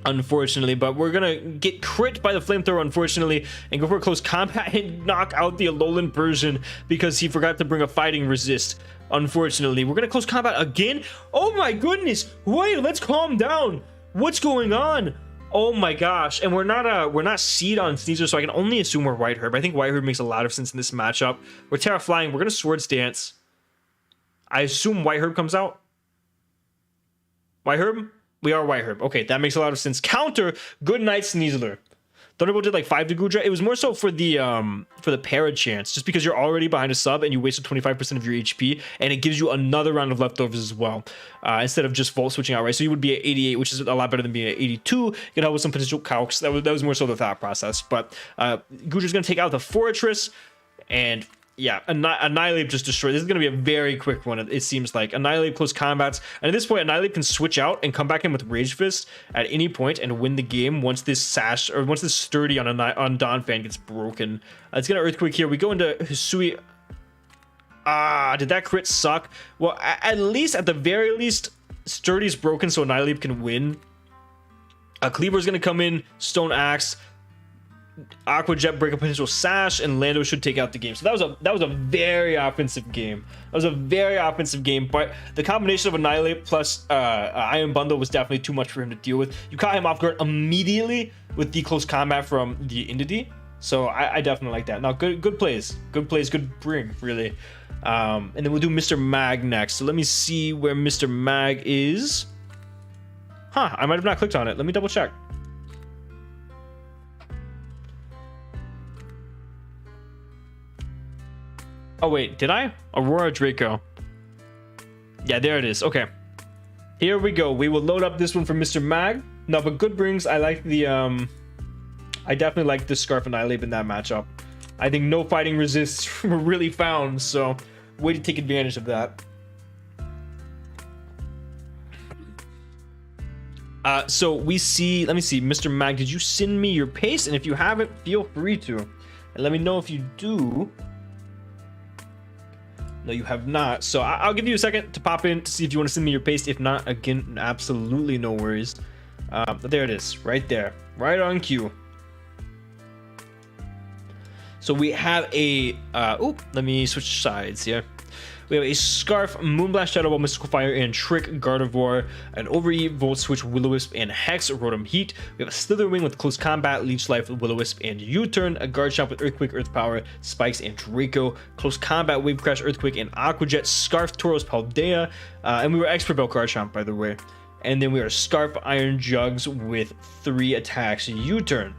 unfortunately, but we're gonna get crit by the flamethrower, unfortunately, and go for a close combat and knock out the Alolan Persian because he forgot to bring a fighting resist. Unfortunately, we're gonna close combat again. Oh my goodness! Wait, let's calm down. What's going on? Oh my gosh! And we're not seed on Sneasel, so I can only assume we're White Herb. I think White Herb makes a lot of sense in this matchup. We're Terra Flying. We're gonna Swords Dance. I assume White Herb comes out. White Herb. We are White Herb. Okay, that makes a lot of sense. Counter, Good Night Sneasler. Thunderbolt did like 5 to Gudra. It was more so for the para chance, just because you're already behind a sub and you wasted 25% of your HP, and it gives you another round of leftovers as well, instead of just Volt switching outright. So you would be at 88, which is a lot better than being at 82. You can help with some potential calcs. That was more so the thought process. But Gudra's gonna take out the Fortress, and yeah, Annihilate just destroyed. This is going to be a very quick one, it seems like. Annihilate close combats. And at this point, Annihilate can switch out and come back in with Rage Fist at any point and win the game once this Sash, or once this Sturdy on Donphan gets broken. It's going to Earthquake here. We go into Hisui. Did that crit suck? Well, at the very least, Sturdy's broken so Annihilate can win. Cleaver's going to come in, Stone Axe, Aqua Jet, break a potential Sash, and Lando should take out the game. So that was a very offensive game. But the combination of Annihilate plus Iron Bundle was definitely too much for him to deal with. You caught him off guard immediately with the close combat from the Entity. So I definitely like that. Now, good plays, good bring, really. And then we'll do Mr. Mag next. So let me see where Mr. Mag is. I might have not clicked on it. Let me double check. Oh wait, did I? Aurora Draco. Yeah, there it is. Okay. Here we go. We will load up this one for Mr. Mag. No, but good brings. I like the I definitely like the Scarf Annihilate in that matchup. I think no fighting resists were really found, so way to take advantage of that. So we see, let me see, Mr. Mag, did you send me your paste? And if you haven't, feel free to. And let me know if you do. No, you have not. So I'll give you a second to pop in to see if you want to send me your paste. If not, again, absolutely no worries. But there it is, right there, right on cue. So we have a, let me switch sides here. We have a Scarf, Moonblast, Shadow Ball, Mystical Fire, and Trick, Gardevoir, an Overeat, Volt Switch, Will-O-Wisp, and Hex, Rotom Heat. We have a Slitherwing with Close Combat, Leech Life, Will-O-Wisp, and U-Turn, a Garchomp with Earthquake, Earth Power, Spikes, and Draco, Close Combat, Wave Crash, Earthquake, and Aqua Jet, Scarf, Tauros, Paldea, and we were Expert Belt Garchomp, by the way. And then we are Scarf, Iron Jugs with 3 attacks, U-Turn.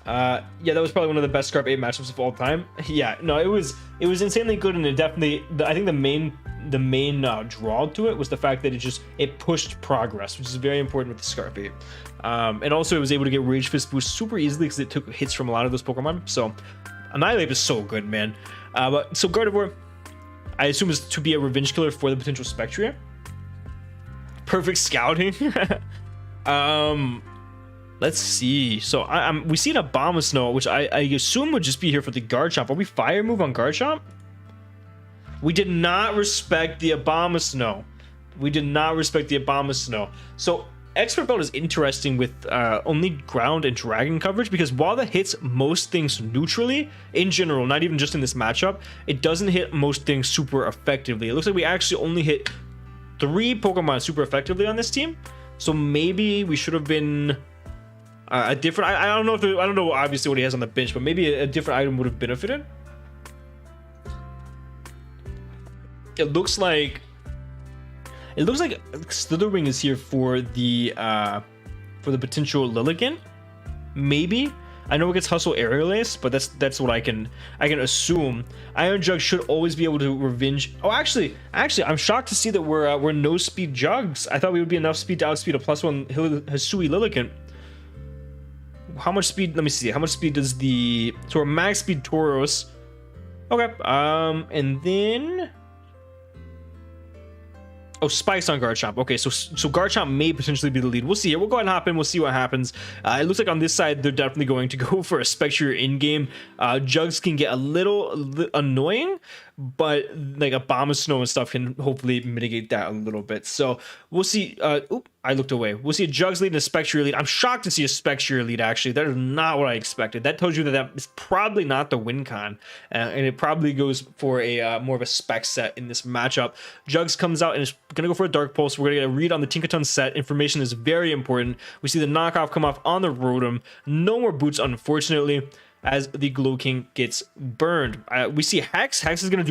Yeah, that was probably one of the best Scarf 8 matchups of all time. Yeah, no, it was insanely good, and it definitely, I think the main draw to it was the fact that it pushed progress, which is very important with the Scarf 8. And also it was able to get Rage Fist boost super easily because it took hits from a lot of those Pokemon. So Annihilate is so good, man. But so Gardevoir, I assume, is to be a revenge killer for the potential Spectria. Perfect scouting. Let's see. So we see an Abomasnow, which I assume would just be here for the Garchomp. Are we Fire Move on Garchomp? We did not respect the Abomasnow. So Expert Belt is interesting with only ground and dragon coverage, because while that hits most things neutrally, in general, not even just in this matchup, it doesn't hit most things super effectively. It looks like we actually only hit 3 Pokemon super effectively on this team. So maybe we should have been A different, I don't know if I don't know obviously what he has on the bench, but maybe a different item would have benefited. It looks like Slitherwing is here for the potential Lilligant. Maybe. I know it gets Hustle Aerial Ace, but that's what I can assume. Iron Jug should always be able to revenge. Oh, actually, I'm shocked to see that we're no speed Jugs. I thought we would be enough speed to outspeed a +1 Hisui Lilligant. How much speed? Let me see. How much speed does the... So we're max speed Tauros. Okay. And then... Oh, spikes on Garchomp. Okay, so Garchomp may potentially be the lead. We'll see. We'll go ahead and hop in. We'll see what happens. It looks like on this side, they're definitely going to go for a Spectre in-game. Jugs can get a little annoying, but like Abomasnow and stuff can hopefully mitigate that a little bit. So we'll see. Oop, I looked away. We'll see a Jugs lead and a Spectre lead. I'm shocked to see a Spectre lead, actually. That is not what I expected. That tells you that is probably not the win con. And it probably goes for a more of a spec set in this matchup. Jugs comes out and is going to go for a Dark Pulse. We're going to get a read on the Tinkaton set. Information is very important. We see the knockoff come off on the Rotom. No more boots, unfortunately, as the Glow King gets burned. We see Hex. Hex is going to do